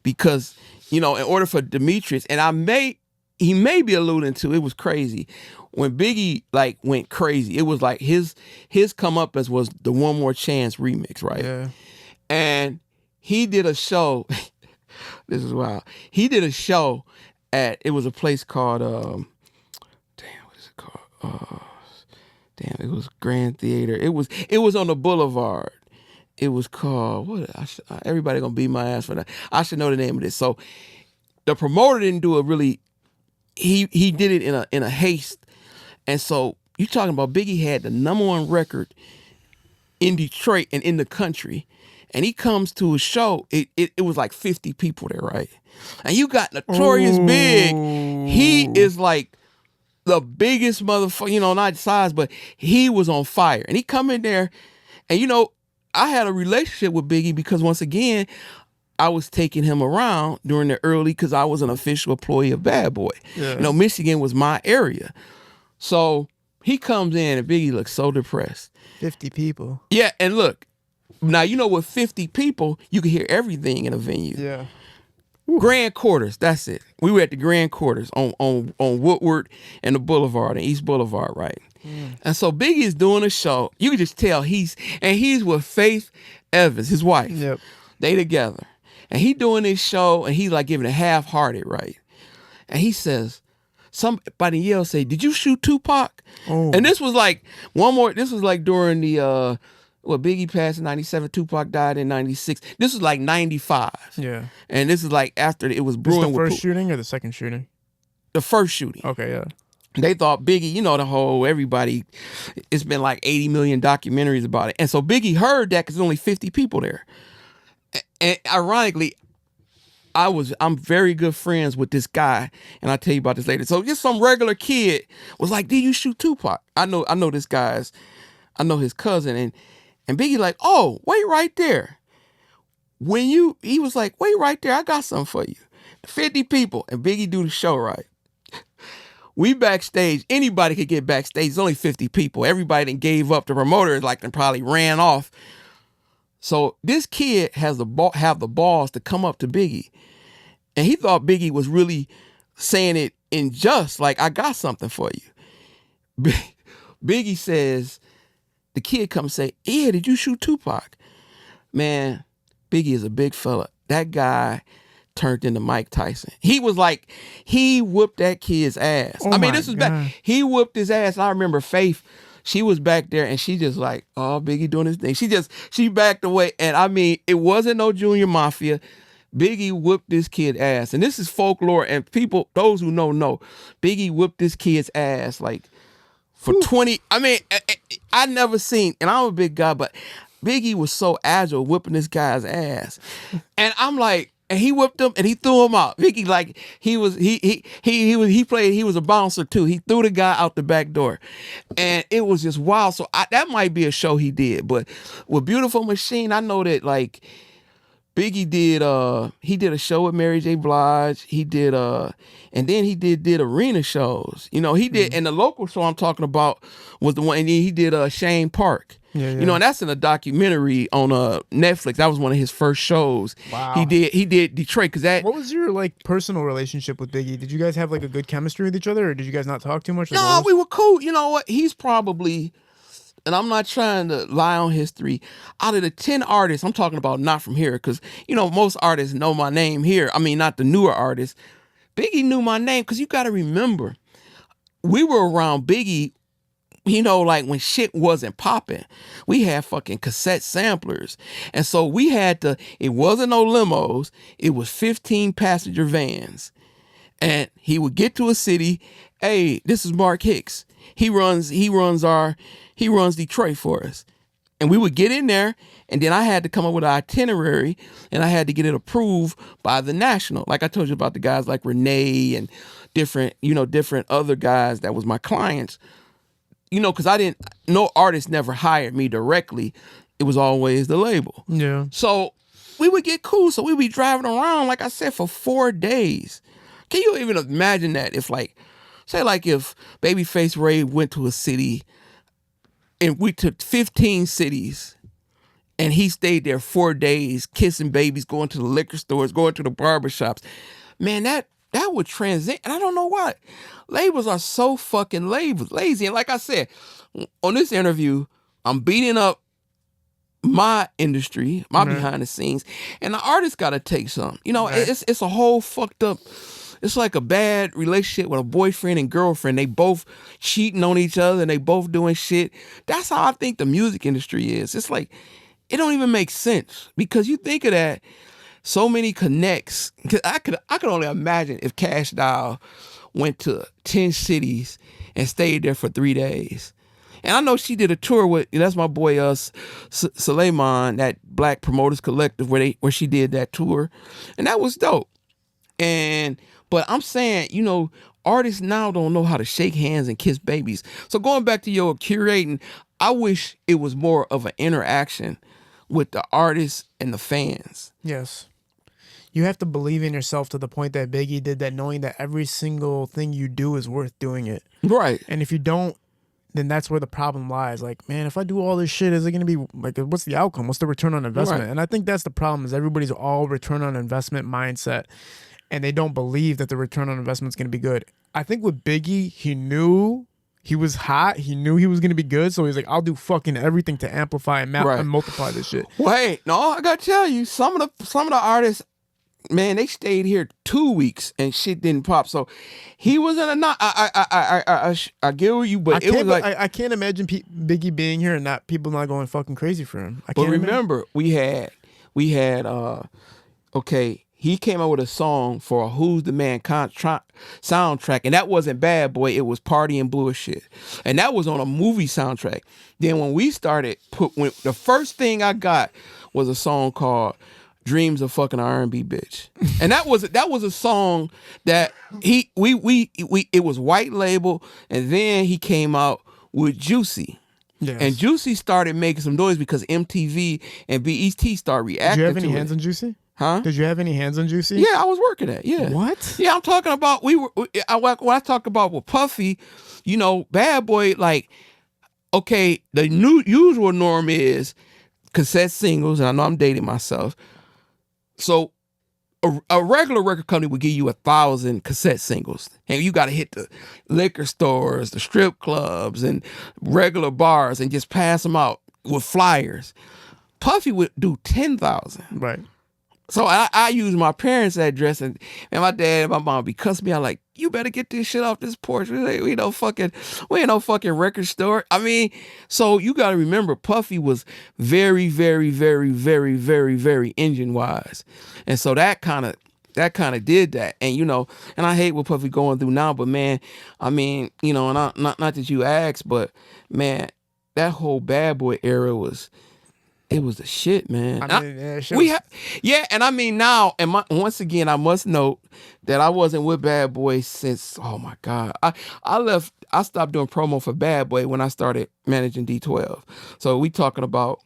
because, you know, in order for Demetrius, and he may be alluding to, it was crazy. When Biggie like went crazy, it was like his come up as was the One More Chance remix, right? Yeah. And he did a show. This is wild. He did a show it was a place called what is it called? It was Grand Theater. It was on the Boulevard. It was called everybody gonna beat my ass for that. I should know the name of this. So the promoter didn't do it really. He did it in a haste. And so you talking about Biggie had the #1 record in Detroit and in the country, and he comes to a show. It was like 50 people there, right? And you got Notorious Big. He is like the biggest motherfucker, you know, not size, but he was on fire. And he come in there, and you know, I had a relationship with Biggie because once again, I was taking him around during the early, because I was an official employee of Bad Boy. Yeah. You know, Michigan was my area. So he comes in and Biggie looks so depressed. 50 people. Yeah, and look, now you know with 50 people, you can hear everything in a venue. Yeah. Grand Quarters, that's it. We were at the Grand Quarters on Woodward and the Boulevard, and East Boulevard, right? Mm. And so Biggie is doing a show. You can just tell he's with Faith Evans, his wife. Yep. They together. And he doing this show, and he's like giving it half-hearted, right? And he says, somebody yell, say, "Did you shoot Tupac?" Oh. And this was like during the Biggie passed in 97, Tupac died in 96. This was like 95. Yeah. And this is like after it was brewing. This the first shooting or the second shooting? The first shooting. Okay, yeah. They thought Biggie, you know, everybody, it's been like 80 million documentaries about it. And so Biggie heard that because there's only 50 people there. And ironically, I'm very good friends with this guy, and I'll tell you about this later. So just some regular kid was like, "Did you shoot Tupac?" I know this guy's, I know his cousin, and Biggie like, "Oh, wait right there." He was like, "Wait right there, I got something for you." 50 people, and Biggie do the show, right? We backstage, anybody could get backstage. It's only 50 people. Everybody that gave up. The promoter and probably ran off. So this kid have the balls to come up to Biggie. And he thought Biggie was really saying it in just, like, "I got something for you." Biggie says, the kid comes say, "Yeah, did you shoot Tupac?" Man, Biggie is a big fella. That guy turned into Mike Tyson. He whooped that kid's ass. Oh I mean, my this was God. back. He whooped his ass. And I remember Faith, she was back there and she just like, oh, Biggie doing his thing. She backed away. And I mean, it wasn't no Junior Mafia. Biggie whooped this kid ass. And this is folklore, and people, those who know, Biggie whooped this kid's ass like for 20. I mean, I never seen, and I'm a big guy, but Biggie was so agile whipping this guy's ass. And I'm like, and he whipped him and he threw him out. Biggie, like, he was a bouncer too. He threw the guy out the back door. And it was just wild. So that might be a show he did. But with Beautiful Machine, I know that, like, Biggie did a show with Mary J. Blige. He did and then he did arena shows. You know, he did, and the local show I'm talking about was the one, and then he did Shane Park. Yeah. You know, and that's in a documentary on Netflix. That was one of his first shows. Wow. He did Detroit, because that. What was your, like, personal relationship with Biggie? Did you guys have, like, a good chemistry with each other, or did you guys not talk too much? Like, No, we were cool. You know what? He's probably, and I'm not trying to lie on history, out of the 10 artists, I'm talking about not from here, because, you know, most artists know my name here. I mean, not the newer artists. Biggie knew my name, because you got to remember, we were around Biggie, you know, like when shit wasn't popping. We had fucking cassette samplers. And so we had to, it wasn't no limos, it was 15 passenger vans. And he would get to a city, hey, this is Mark Hicks. He runs Detroit for us. And we would get in there, and then I had to come up with an itinerary, and I had to get it approved by the National. Like I told you about the guys like Renee and different other guys that was my clients. You know, because no artist never hired me directly. It was always the label. Yeah. So we would get cool. So we'd be driving around, like I said, for 4 days. Can you even imagine that? If, like, say, like, if Babyface Ray went to a city and we took 15 cities and he stayed there 4 days, kissing babies, going to the liquor stores, going to the barbershops. Man, that would transcend. And I don't know why. Labels are so fucking lazy. And like I said, on this interview, I'm beating up my industry, my behind the scenes, and the artist got to take some. You know, it's a whole fucked up. It's like a bad relationship with a boyfriend and girlfriend. They both cheating on each other and they both doing shit. That's how I think the music industry is. It's like, it don't even make sense, because you think of that, so many connects. I could only imagine if Cash Doll went to 10 cities and stayed there for 3 days. And I know she did a tour with, that's my boy Suleiman, that Black Promoters Collective, where she did that tour. And that was dope. But I'm saying, you know, artists now don't know how to shake hands and kiss babies. So going back to your curating, I wish it was more of an interaction with the artists and the fans. Yes. You have to believe in yourself to the point that Biggie did that, knowing that every single thing you do is worth doing it. Right. And if you don't, then that's where the problem lies. Like, man, if I do all this shit, is it going to be, like, what's the outcome? What's the return on investment? Right. And I think that's the problem, is everybody's all return on investment mindset, and they don't believe that the return on investment is going to be good. I think with Biggie, he knew he was hot. He knew he was going to be good. So he's like, I'll do fucking everything to amplify and multiply this shit. Wait, no, I got to tell you, some of the artists, man, they stayed here 2 weeks and shit didn't pop. So he was in a I get with you, but it was like, I can't imagine Biggie being here and people not going fucking crazy for him. But remember, we had okay, he came out with a song for a Who's the Man soundtrack, and that wasn't Bad Boy, it was Party and Bullshit, and that was on a movie soundtrack. Then when we started, the first thing I got was a song called Dreams of Fucking R&B Bitch. And that was a song that it was white label, and then he came out with Juicy. Yes. And Juicy started making some noise because MTV and BET started reacting to it. Did you have any hands on Juicy? Huh? Did you have any hands on Juicy? Yeah, I was working at. Yeah. What? Yeah, I'm talking about when I talk about with Puffy, you know, Bad Boy, like, okay, the usual norm is cassette singles, and I know I'm dating myself. So a regular record company would give you 1,000 cassette singles, and you got to hit the liquor stores, the strip clubs, and regular bars and just pass them out with flyers. Puffy would do 10,000. Right. So I use my parents' address, and my dad and my mom be cussing me out like, you better get this shit off this porch. We ain't no fucking record store. I mean, so you got to remember, Puffy was very, very, very, very, very, very engine wise, and so that kind of did that. And and I hate what Puffy going through now, but man, I mean, and not that you asked, but man, that whole Bad Boy era was. It was the shit, man. I mean, and I mean now, and once again, I must note that I wasn't with Bad Boy since, oh my God. I stopped doing promo for Bad Boy when I started managing D12. So we talking about.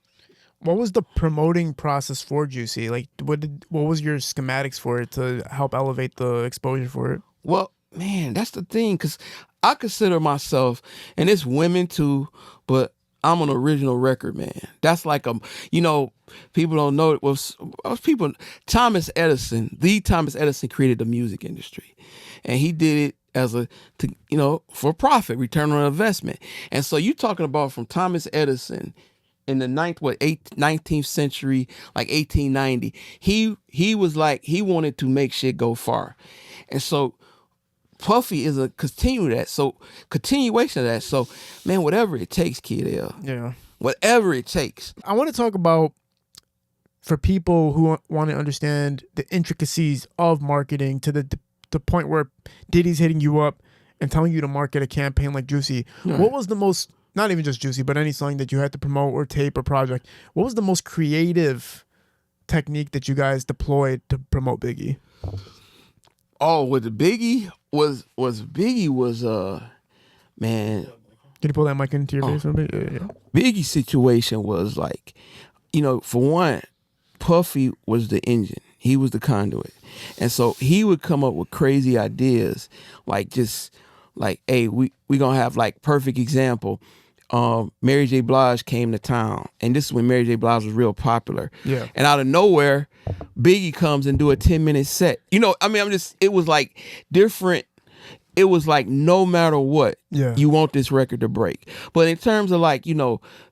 What was the promoting process for Juicy? Like, what was your schematics for it to help elevate the exposure for it? Well, man, that's the thing, because I consider myself, and it's women too, but I'm an original record man. That's like people don't know it was Thomas Edison created the music industry, and he did it for profit, return on investment. And so you're talking about from Thomas Edison in the 19th century, like 1890, he was like, he wanted to make shit go far. And so Puffy is a continuation of that. So, man, whatever it takes, Kid L. Yeah. Whatever it takes. I want to talk about, for people who want to understand the intricacies of marketing to the point where Diddy's hitting you up and telling you to market a campaign like Juicy. Right. What was the most, not even just Juicy, but any song that you had to promote or tape or project, what was the most creative technique that you guys deployed to promote Biggie? Oh, with the Biggie was man. Can you pull that mic into your face a bit? Yeah. Biggie situation was like, for one, Puffy was the engine. He was the conduit. And so he would come up with crazy ideas, like just like, hey, we gonna have, like, perfect example. Mary J. Blige came to town, and this is when Mary J. Blige was real popular. Yeah. And out of nowhere, Biggie comes and do a 10-minute set. It was like different. It was like, no matter what, you want this record to break. But in terms of, like,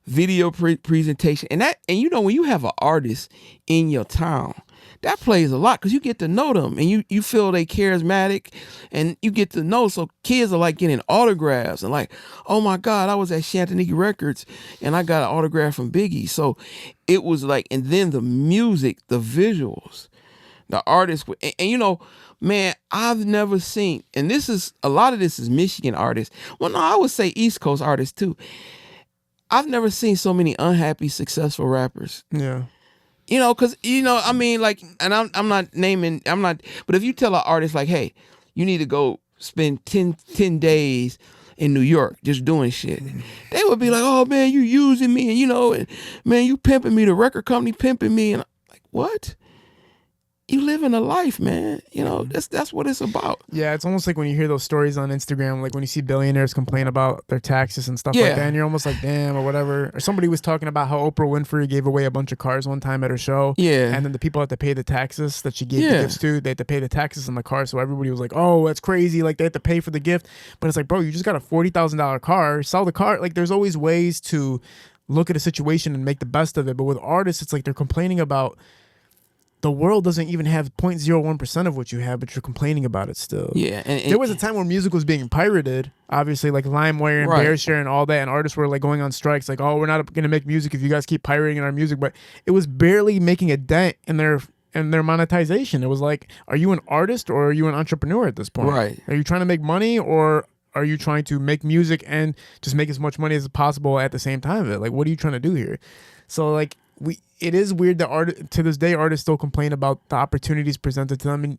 video presentation and when you have an artist in your town, that plays a lot, because you get to know them, and you feel they charismatic, and you get to know. So kids are like getting autographs and like, oh my God, I was at Shantaniki Records and I got an autograph from Biggie. So it was like, and then the music, the visuals, the artists, and man, I've never seen, and a lot of this is Michigan artists. Well, no, I would say East Coast artists too. I've never seen so many unhappy, successful rappers. Yeah. Because, I mean, like, and I'm not, but if you tell an artist, like, hey, you need to go spend 10 days in New York just doing shit, they would be like, oh, man, you using me, and, man, you pimping me, the record company pimping me. And I'm like, what? You living a life, man. That's what it's about. Yeah, it's almost like when you hear those stories on Instagram, like when you see billionaires complain about their taxes and stuff like that, and you're almost like, damn, or whatever. Or somebody was talking about how Oprah Winfrey gave away a bunch of cars one time at her show. Yeah. And then the people had to pay the taxes that she gave the gifts to. They had to pay the taxes on the car. So everybody was like, oh, that's crazy. Like, they had to pay for the gift. But it's like, bro, you just got a $40,000 car. Sell the car. Like, there's always ways to look at a situation and make the best of it. But with artists, it's like they're complaining about, the world doesn't even have 0.01% of what you have, but you're complaining about it still. Yeah. And there was a time where music was being pirated, obviously, like LimeWire and BearShare and all that, and artists were like going on strikes, like, oh, we're not going to make music if you guys keep pirating our music. But it was barely making a dent in their monetization. It was like, are you an artist or are you an entrepreneur at this point? Right. Are you trying to make money, or are you trying to make music and just make as much money as possible at the same time? Like, what are you trying to do here? So, like, it is weird that to this day artists still complain about the opportunities presented to them, and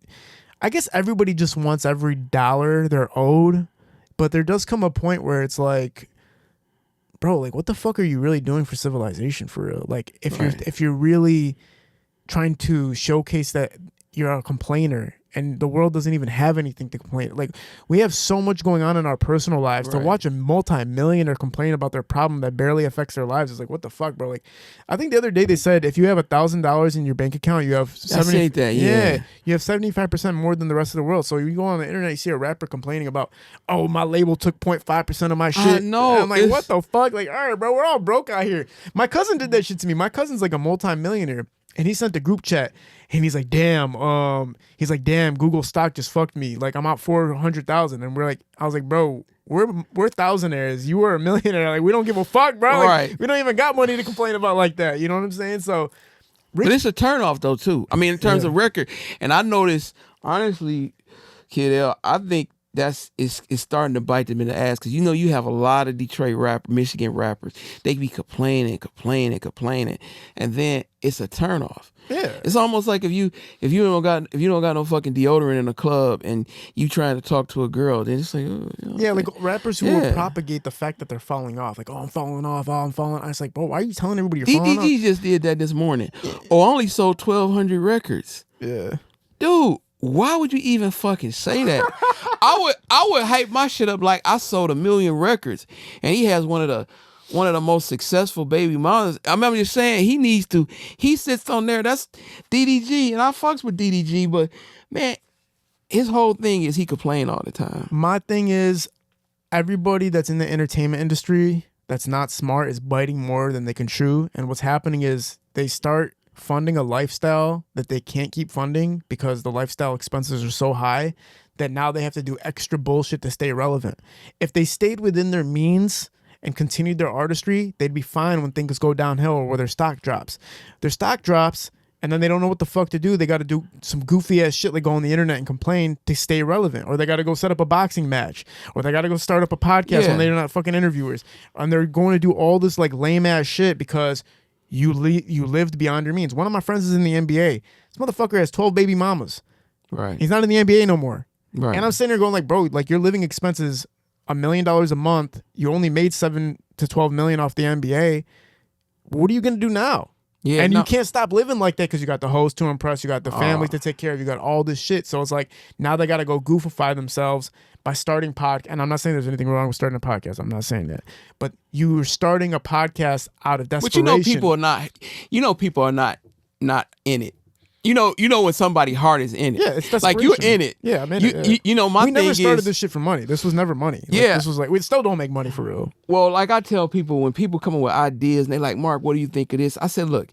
I guess everybody just wants every dollar they're owed, but there does come a point where it's like, bro, like, what the fuck are you really doing for civilization, for real? Like, if you're really trying to showcase that you're a complainer and the world doesn't even have anything to complain. Like, we have so much going on in our personal lives. To watch a multi-millionaire complain about their problem that barely affects their lives is like, what the fuck, bro? Like, I think the other day they said if you have $1,000 in your bank account, you have you have 75% more than the rest of the world. So you go on the internet, you see a rapper complaining about, oh, my label took 0.5% of my shit. I know. I'm like, what the fuck? Like, all right, bro, we're all broke out here. My cousin did that shit to me. My cousin's like a multi-millionaire. And he sent the group chat, and he's like, damn, Google stock just fucked me. Like, I'm out 400,000. And I was like, bro, we're thousandaires. You were a millionaire. Like, we don't give a fuck, bro. Like, Right. we don't even got money to complain about like that. You know what I'm saying? So, But it's a turnoff though too. I mean, in terms of record, and I noticed honestly, Kid L, I think it's starting to bite them in the ass because you have a lot of Detroit Michigan rappers. They be complaining, and then it's a turnoff. yeah. It's almost like if you don't got no fucking deodorant in a club and you trying to talk to a girl, then it's like Yeah, like rappers who will propagate the fact that they're falling off. Like, oh, I'm falling off. Oh, I'm falling. I was like, bro, why are you telling everybody you're falling off? DDG just did that this morning. Or only sold 1,200 records. Yeah. Dude, why would you even fucking say that? I would hype my shit up like I sold 1 million records, and he has one of the most successful baby mamas. I remember just saying he sits on there. That's DDG, and I fucks with DDG, but man, his whole thing is he complain all the time. My thing is, everybody that's in the entertainment industry that's not smart is biting more than they can chew, and what's happening is they start funding a lifestyle that they can't keep funding because the lifestyle expenses are so high that now they have to do extra bullshit to stay relevant. If they stayed within their means and continued their artistry, they'd be fine when things go downhill or where their stock drops. Their stock drops and then they don't know what the fuck to do. They got to do some goofy ass shit like go on the internet and complain to stay relevant, or they got to go set up a boxing match, or they got to go start up a podcast when they're not fucking interviewers, and they're going to do all this like lame ass shit because you lived beyond your means. One of my friends is in the NBA. This motherfucker has 12 baby mamas. Right. He's not in the NBA no more. Right. And I'm sitting there going like, bro, like your living expenses $1 million a month. You only made 7 to 12 million off the NBA. What are you gonna do now? Yeah. And you can't stop living like that because you got the host to impress, you got the family to take care of, you got all this shit. So it's like now they got to go goofify themselves by starting podcast. And I'm not saying there's anything wrong with starting a podcast. I'm not saying that. But you were starting a podcast out of desperation. But people are not in it. You know when somebody heart is in it. Yeah, it's desperation. Like you're in it. Yeah, I'm in it. Yeah. My we thing never started is, this shit for money. This was never money. Like, yeah. This was like, we still don't make money for real. Well, like I tell people, when people come up with ideas and they like, Mark, what do you think of this? I said, look,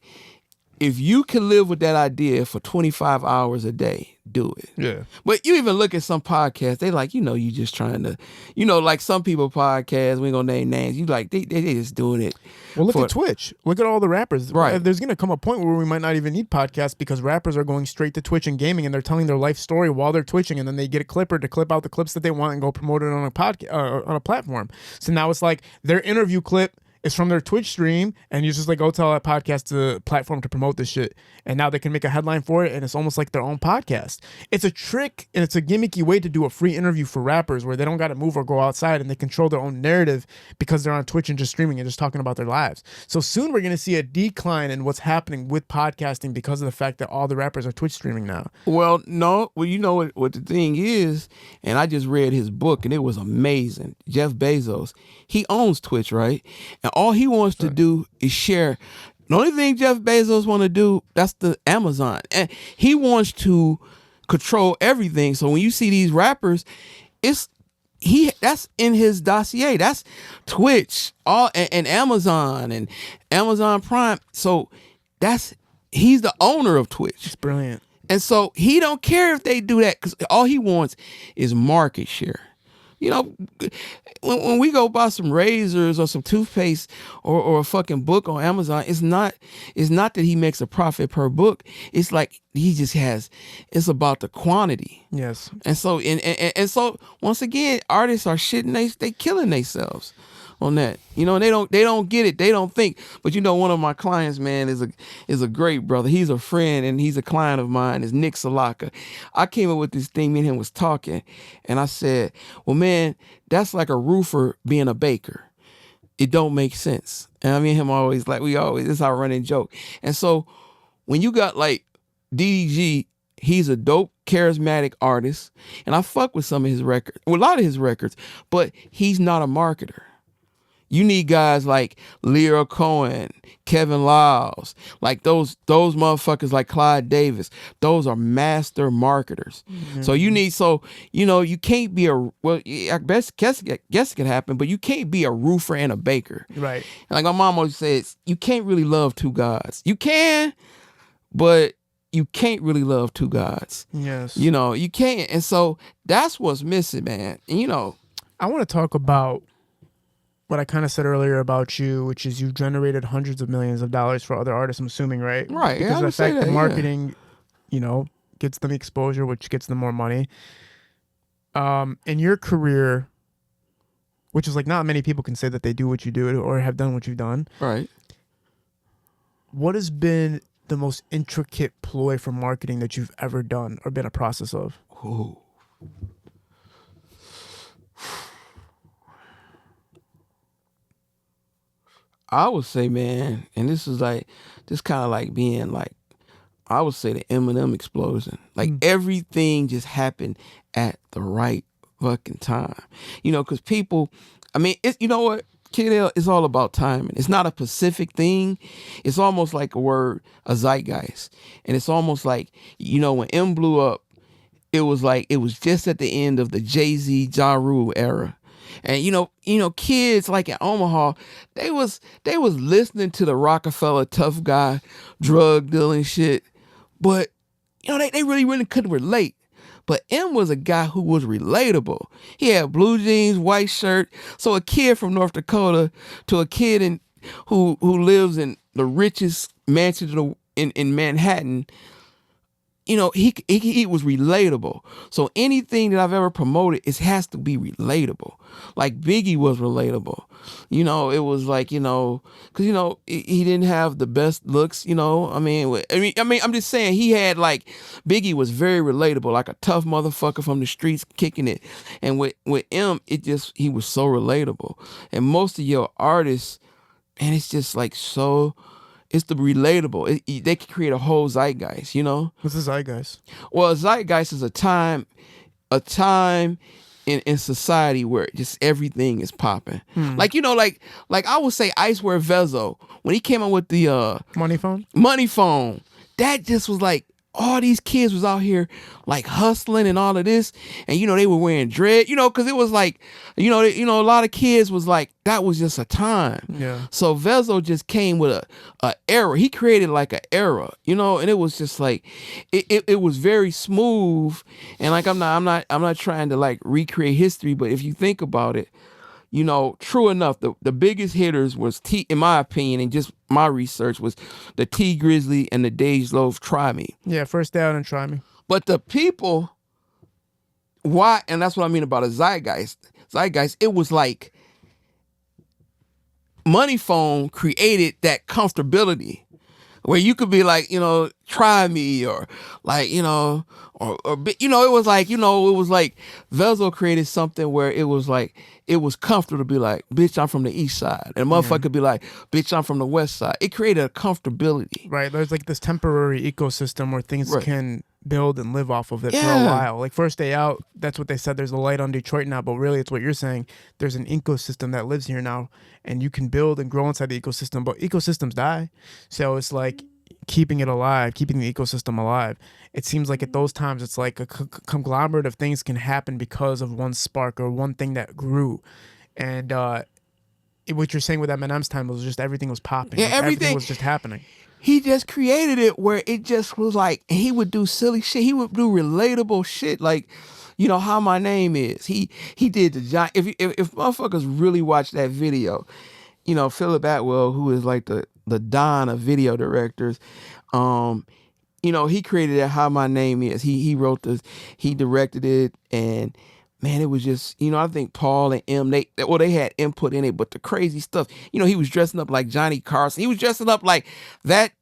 if you can live with that idea for 25 hours a day, do it. Yeah. But you even look at some podcasts, they like, you just trying to, like some people podcasts, we ain't gonna name names, you like, they just doing it. Well, look at Twitch. Look at all the rappers. Right. There's going to come a point where we might not even need podcasts because rappers are going straight to Twitch and gaming, and they're telling their life story while they're twitching, and then they get a clipper to clip out the clips that they want and go promote it on a podcast on a platform. So now it's like their interview clip is from their Twitch stream, and you just like go tell that podcast to platform to promote this shit, and now they can make a headline for it, and it's almost like their own podcast. It's a trick, and it's a gimmicky way to do a free interview for rappers where they don't got to move or go outside, and they control their own narrative because they're on Twitch and just streaming and just talking about their lives. So soon we're going to see a decline in what's happening with podcasting because of the fact that all the rappers are Twitch streaming now. Well, no. Well, you know what the thing is, and I just read his book, and it was amazing. Jeff Bezos, he owns Twitch, right? And all he wants to do is share. The only thing Jeff Bezos want to do, that's the Amazon. And he wants to control everything. So when you see these rappers, that's in his dossier. That's Twitch, and Amazon and Amazon Prime. So he's the owner of Twitch. It's brilliant. And so he don't care if they do that because all he wants is market share. When we go buy some razors or some toothpaste or a fucking book on Amazon, it's not that he makes a profit per book. It's like it's about the quantity. Yes. And so and so once again, artists are shitting, they killing themselves on that. They don't get it. They don't think. But one of my clients, man, is a great brother. He's a friend and he's a client of mine, is Nick Salaka. I came up with this thing, me and him was talking, and I said, well, man, that's like a roofer being a baker. It don't make sense. And I mean him always this is our running joke. And so when you got like DDG, he's a dope, charismatic artist, and I fuck with some of his records, a lot of his records, but he's not a marketer. You need guys like Leo Cohen, Kevin Lyles, like those motherfuckers like Clyde Davis. Those are master marketers. Mm-hmm. So you can't be I guess it can happen, but you can't be a roofer and a baker. Right. And like my mom always says, you can't really love two gods. You can, but you can't really love two gods. Yes. You know, you can't. And so that's what's missing, man. And, you know, I want to talk about what I kind of said earlier about you, which is you've generated hundreds of millions of dollars for other artists, I'm assuming, right? Right. Because I the would say fact that that, marketing, you know, gets them exposure, which gets them more money. In your career, which is like not many people can say that they do what you do or have done what you've done. Right. What has been the most intricate ploy for marketing that you've ever done or been a process of? Ooh. I would say, man, and this kind of like being like, I would say the Eminem explosion. Like everything just happened at the right fucking time. You know, because people, I mean, you know what? Kid L is all about timing. It's not a specific thing. It's almost like a word, a zeitgeist. And it's almost like, you know, when M blew up, it was just at the end of the Jay-Z, Ja Rule era. And you know, kids like in Omaha, they was listening to the Rockefeller tough guy, drug dealing shit, but you know they really couldn't relate. But M was a guy who was relatable. He had blue jeans, white shirt. So a kid from North Dakota to a kid who lives in the richest mansion in Manhattan. You know, he was relatable. So anything that I've ever promoted, it has to be relatable. Like Biggie was relatable. You know, it was like, you know, because, you know, he didn't have the best looks, you know. I mean, I'm just saying he had like, Biggie was very relatable, like a tough motherfucker from the streets kicking it. And with M, he was so relatable. And most of your artists, man, it's just like so... It's the relatable. They can create a whole zeitgeist, you know? What's the zeitgeist? Well, a zeitgeist is a time in society where just everything is popping. Like, you know, like I would say Icewear Vezo, when he came out with the Money phone, that just was like, all these kids was out here like hustling and all of this, and you know they were wearing dread, you know, because it was like, you know, a lot of kids was like, that was just a time. Yeah. So Vezo just came with a era. He created like an era, you know, and it was just like, it was very smooth, and like I'm not trying to like recreate history, but if you think about it, you know, true enough, the biggest hitters was in my opinion, and just my research, was the T Grizzly and the Dej Loaf Try Me. Yeah, First Down and Try Me. But the people, why, and that's what I mean about a zeitgeist. It was like Money Phone created that comfortability where you could be like, you know, try me, or like, you know, or you know, it was like Vezo created something where it was like, it was comfortable to be like, bitch, I'm from the east side. And a motherfucker could be like, bitch, I'm from the west side. It created a comfortability. Right. There's like this temporary ecosystem where things can build and live off of it for a Yeah. while. Like First Day Out, that's what they said. There's a light on Detroit now, but really it's what you're saying. There's an ecosystem that lives here now, and you can build and grow inside the ecosystem, but ecosystems die. So it's like keeping it alive, keeping the ecosystem alive. It seems like at those times, it's like a conglomerate of things can happen because of one spark or one thing that grew. And what you're saying with Eminem's time was just everything was popping. Yeah, Like, everything was just happening. He just created it where it just was like, and he would do silly shit. He would do relatable shit, like, you know, How My Name Is. He did the giant. If motherfuckers really watch that video, you know, Philip Atwell, who is like the Don of video directors, you know, he created that How My Name Is. He wrote this, he directed it, and man, it was just, you know, I think Paul and M, they had input in it, but the crazy stuff, you know, he was dressing up like Johnny Carson. He was dressing up like that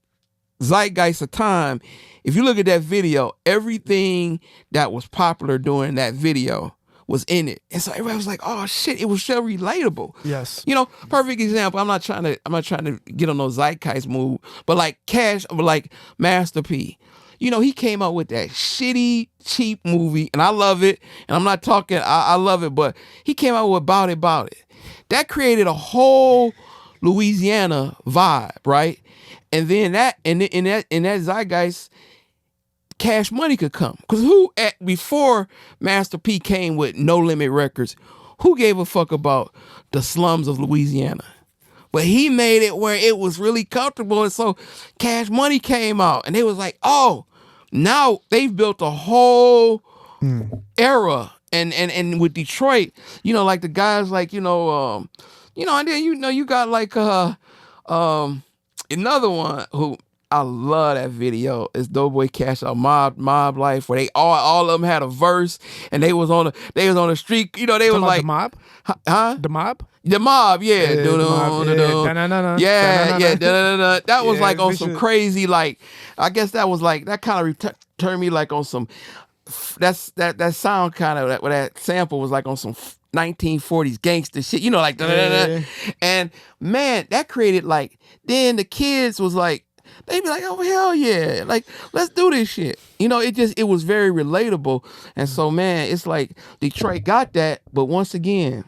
zeitgeist of time. If you look at that video, everything that was popular during that video was in it. And so everybody was like, oh shit, it was so relatable. Yes. You know, perfect example. I'm not trying to get on those zeitgeist move, but like Master P. You know, he came out with that shitty, cheap movie, and I love it. And I'm not talking, I love it, but he came out with About It. That created a whole Louisiana vibe, right? And then in that zeitgeist, Cash Money could come. Because before Master P came with No Limit Records, who gave a fuck about the slums of Louisiana? But he made it where it was really comfortable. And so Cash Money came out and they was like, oh, now they've built a whole era. And with Detroit, you know, like the guys like, and then, you got like another one who I love that video is Doughboy Cash Out Mob Life, where they all of them had a verse and they was on the street, they was like the mob? huh? The mob? The mob, yeah. Yeah, the mob, Yeah. That was Yeah, like on we some should- crazy, like, I guess that was like, that kind of turned me like on some, that sound kind of, that sample was like on some 1940s gangster shit, like, Yeah. and man, that created like, then the kids was like, they'd be like, oh, hell yeah, like, let's do this shit. It was very relatable. And so, man, it's like Detroit got that, but once again,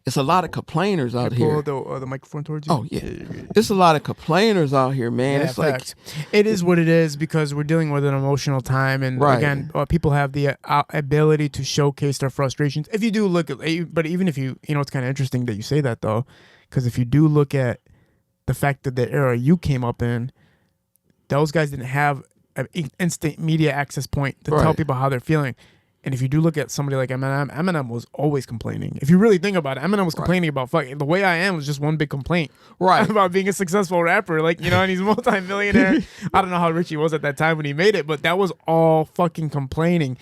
it's a lot of complainers out here. Pull the microphone towards you. Oh, yeah. It's a lot of complainers out here, man. Yeah, It's like, facts. It is what it is because we're dealing with an emotional time, and Right. again, people have the ability to showcase their frustrations. If you do look at, but even if it's kind of interesting that you say that though, because if you do look at the fact that the era you came up in, those guys didn't have an instant media access point to tell Right. people how they're feeling. And if you do look at somebody like Eminem was always complaining. If you really think about it, Eminem was complaining about fucking The Way I Am was just one big complaint. Right. About being a successful rapper. Like, and he's a multi-millionaire. I don't know how rich he was at that time when he made it, but that was all fucking complaining.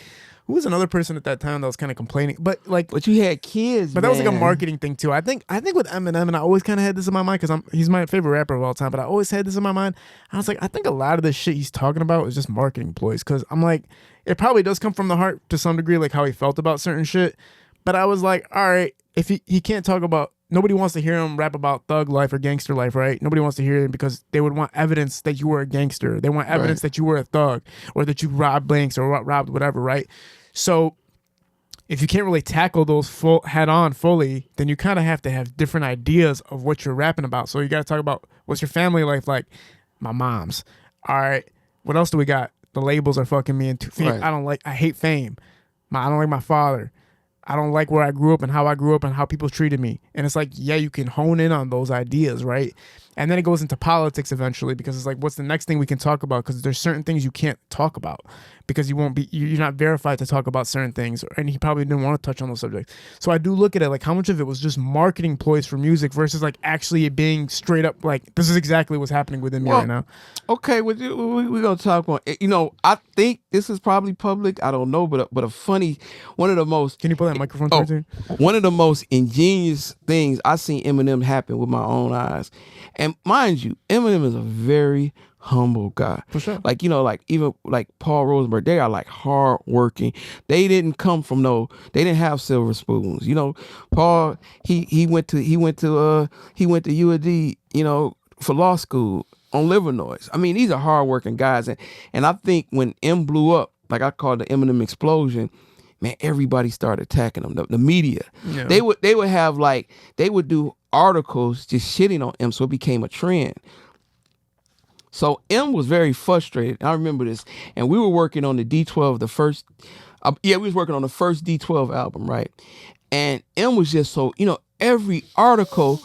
Who was another person at that time that was kind of complaining? But you had kids, that was like a man. marketing thing too. I think with Eminem, and I always kind of had this in my mind because he's my favorite rapper of all time. But I always had this in my mind. I was like, I think a lot of the shit he's talking about is just marketing ploys. Because I'm like, it probably does come from the heart to some degree, like how he felt about certain shit. But I was like, all right, if he can't talk about, nobody wants to hear him rap about thug life or gangster life, right? Nobody wants to hear him because they would want evidence that you were a gangster. They want evidence that you were a thug or that you robbed banks or robbed whatever, right? So if you can't really tackle those head on fully, then you kind of have to have different ideas of what you're rapping about. So you got to talk about what's your family life like. My mom's. All right. What else do we got? The labels are fucking me into fame. Right. I hate fame. I don't like my father. I don't like where I grew up and how I grew up and how people treated me. And it's like, yeah, you can hone in on those ideas, right? And then it goes into politics eventually because it's like, what's the next thing we can talk about? Because there's certain things you can't talk about because you're not verified to talk about certain things. And he probably didn't want to touch on those subjects. So I do look at it like how much of it was just marketing ploys for music versus like actually it being straight up like, this is exactly what's happening within me right now. Okay, we're going to talk about, I think this is probably public. I don't know, but a funny, one of the most. Can you pull that microphone towards you? One of the most ingenious things I seen Eminem happen with my own eyes. And mind you, Eminem is a very humble guy. For sure. Like, even like Paul Rosenberg, they are like hard working. They didn't come from they didn't have silver spoons. Paul, he went to UAD, for law school on Livernois. I mean, these are hard working guys. And I think when M blew up, like I call it the Eminem explosion, man, everybody started attacking them. The media, Yeah. they would have they would do articles just shitting on M, so it became a trend. So M was very frustrated. I remember this, and we were working on the D12, the first. We was working on the first D12 album, right? And M was just so every article,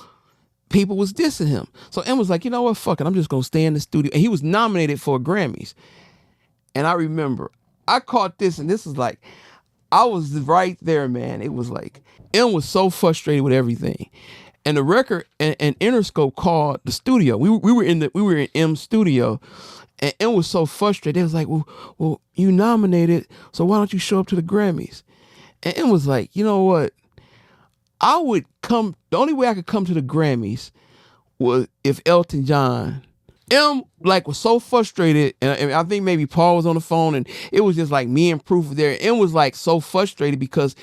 people was dissing him. So M was like, you know what, fuck it, I'm just gonna stay in the studio. And he was nominated for Grammys. And I remember I caught this, and this is like. I was right there, man. It was like M was so frustrated with everything, and the record and Interscope called the studio. We were in M's studio, and M was so frustrated. They was like, well, you nominated, so why don't you show up to the Grammys? And M was like, you know what? I would come. The only way I could come to the Grammys was if Elton John. M was so frustrated, and I think maybe Paul was on the phone, and it was just like me and Proof there. M was like so frustrated because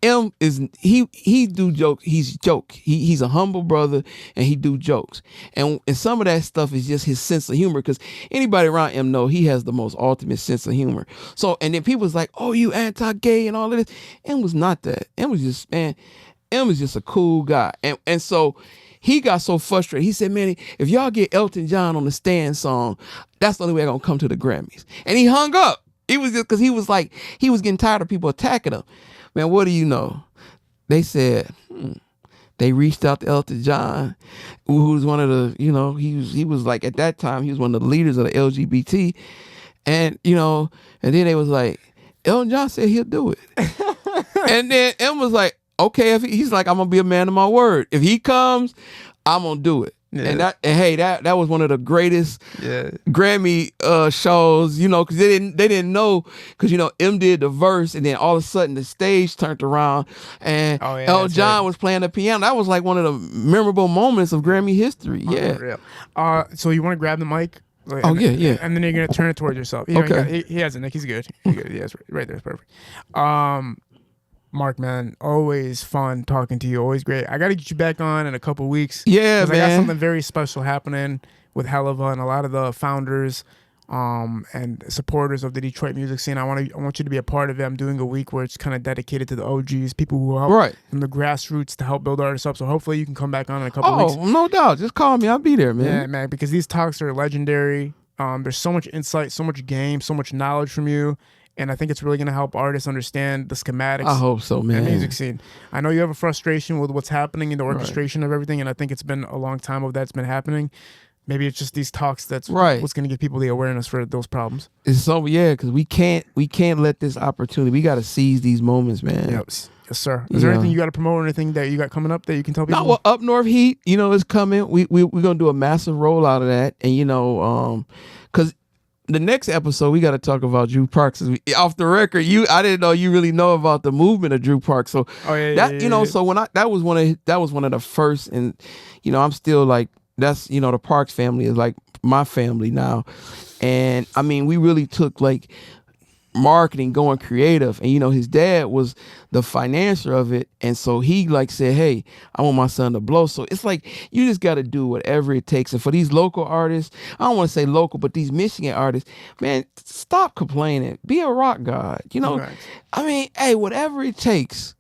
M is he do joke. He's a humble brother, and he do jokes, and some of that stuff is just his sense of humor. Because anybody around M know he has the most ultimate sense of humor. So and then people was like, oh, you anti-gay and all of this. M was not that. M was just a cool guy, and so. He got so frustrated. He said, man, if y'all get Elton John on the Stand song, that's the only way I'm going to come to the Grammys. And he hung up. It was just because he was getting tired of people attacking him. Man, what do you know? They said, they reached out to Elton John, who was one of the, he was like, at that time, he was one of the leaders of the LGBT. And, and then they was like, Elton John said he'll do it. And then M was like, okay, if he's like, I'm going to be a man of my word. If he comes, I'm going to do it. Yeah. That was one of the greatest Grammy shows, because they didn't know, because M did the verse, and then all of a sudden the stage turned around and Elton John was playing the piano. That was like one of the memorable moments of Grammy history. Yeah. So you want to grab the mic? Yeah. And then you're gonna turn it towards yourself. He has it, Nick. He's good. He has right there. It's perfect. Mark, man, always fun talking to you. Always great. I got to get you back on in a couple weeks. Yeah, man. I got something very special happening with Helava and a lot of the founders and supporters of the Detroit music scene. I want you to be a part of it. I'm doing a week where it's kind of dedicated to the OGs, people who help from the grassroots to help build artists up. So hopefully you can come back on in a couple weeks. Oh, no doubt. Just call me. I'll be there, man. Yeah, man, because these talks are legendary. There's so much insight, so much game, so much knowledge from you. And I think it's really going to help artists understand the schematics. I hope so, man. The music scene. I know you have a frustration with what's happening in the orchestration of everything, and I think it's been a long time of that's been happening. Maybe it's just these talks that's what's going to give people the awareness for those problems. It's so because we can't let this opportunity. We got to seize these moments, man. Yes, sir. Is there anything you got to promote or anything that you got coming up that you can tell people? No, well, Up North Heat, is coming. We're gonna do a massive rollout of that, and because. The next episode, we got to talk about Drew Parks. Off the record, I didn't know you really know about the movement of Drew Parks. So so when that was one of the first, and I'm still like, that's the Parks family is like my family now, and I mean we really took like marketing, going creative, and his dad was the financier of it, and so he like said, hey, I want my son to blow. So it's like you just got to do whatever it takes. And for these local artists, I don't want to say local, but these Michigan artists, man, stop complaining, be a rock god, Right. I mean, hey, whatever it takes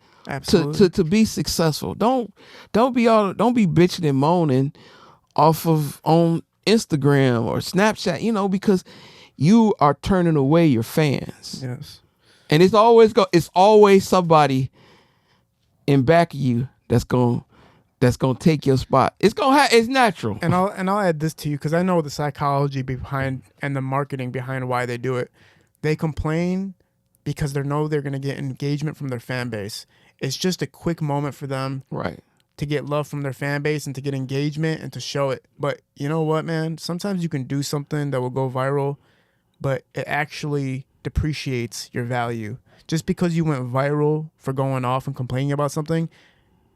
to be successful. Don't be bitching and moaning on Instagram or Snapchat, because you are turning away your fans. Yes. And it's always somebody in back of you that's gonna take your spot. It's natural. And I'll add this to you, because I know the psychology behind and the marketing behind why they do it. They complain because they know they're gonna get engagement from their fan base. It's just a quick moment for them, to get love from their fan base and to get engagement and to show it. But you know what, man? Sometimes you can do something that will go viral, but it actually depreciates your value. Just because you went viral for going off and complaining about something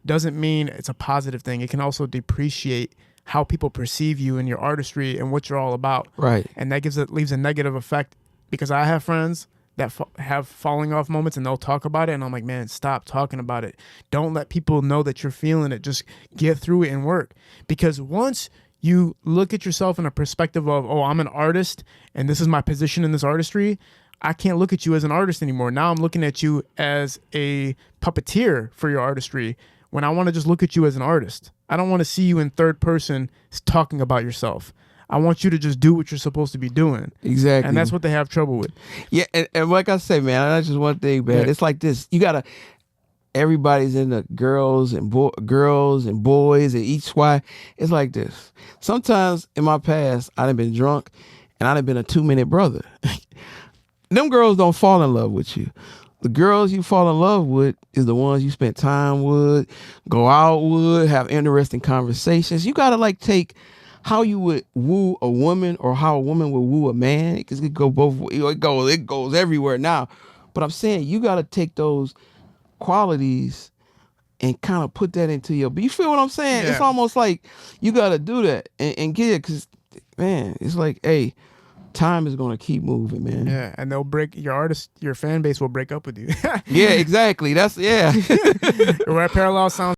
doesn't mean it's a positive thing. It can also depreciate how people perceive you and your artistry and what you're all about. Right. And that leaves a negative effect, because I have friends that have falling off moments and they'll talk about it, and I'm like, man, stop talking about it. Don't let people know that you're feeling it. Just get through it and work. Because once you look at yourself in a perspective of, oh, I'm an artist and this is my position in this artistry, I can't look at you as an artist anymore. Now I'm looking at you as a puppeteer for your artistry, when I want to just look at you as an artist. I don't want to see you in third person talking about yourself. I want you to just do what you're supposed to be doing. Exactly. And that's what they have trouble with. Yeah, and like I say, man, that's just one thing, man. Yeah. It's like this. Everybody's in the girls and boys and each why. It's like this. Sometimes in my past, I done been drunk and I done been a 2-minute brother. Them girls don't fall in love with you. The girls you fall in love with is the ones you spend time with, go out with, have interesting conversations. You gotta take how you would woo a woman or how a woman would woo a man, because it go both ways. It goes everywhere now. But I'm saying you gotta take those qualities and kind of put that into your. But you feel what I'm saying? Yeah. It's almost like you gotta do that and get it, because man, it's like, hey, time is gonna keep moving, man. Yeah, and they'll break your fan base will break up with you. Yeah, exactly. That's We're at Parallel Sound.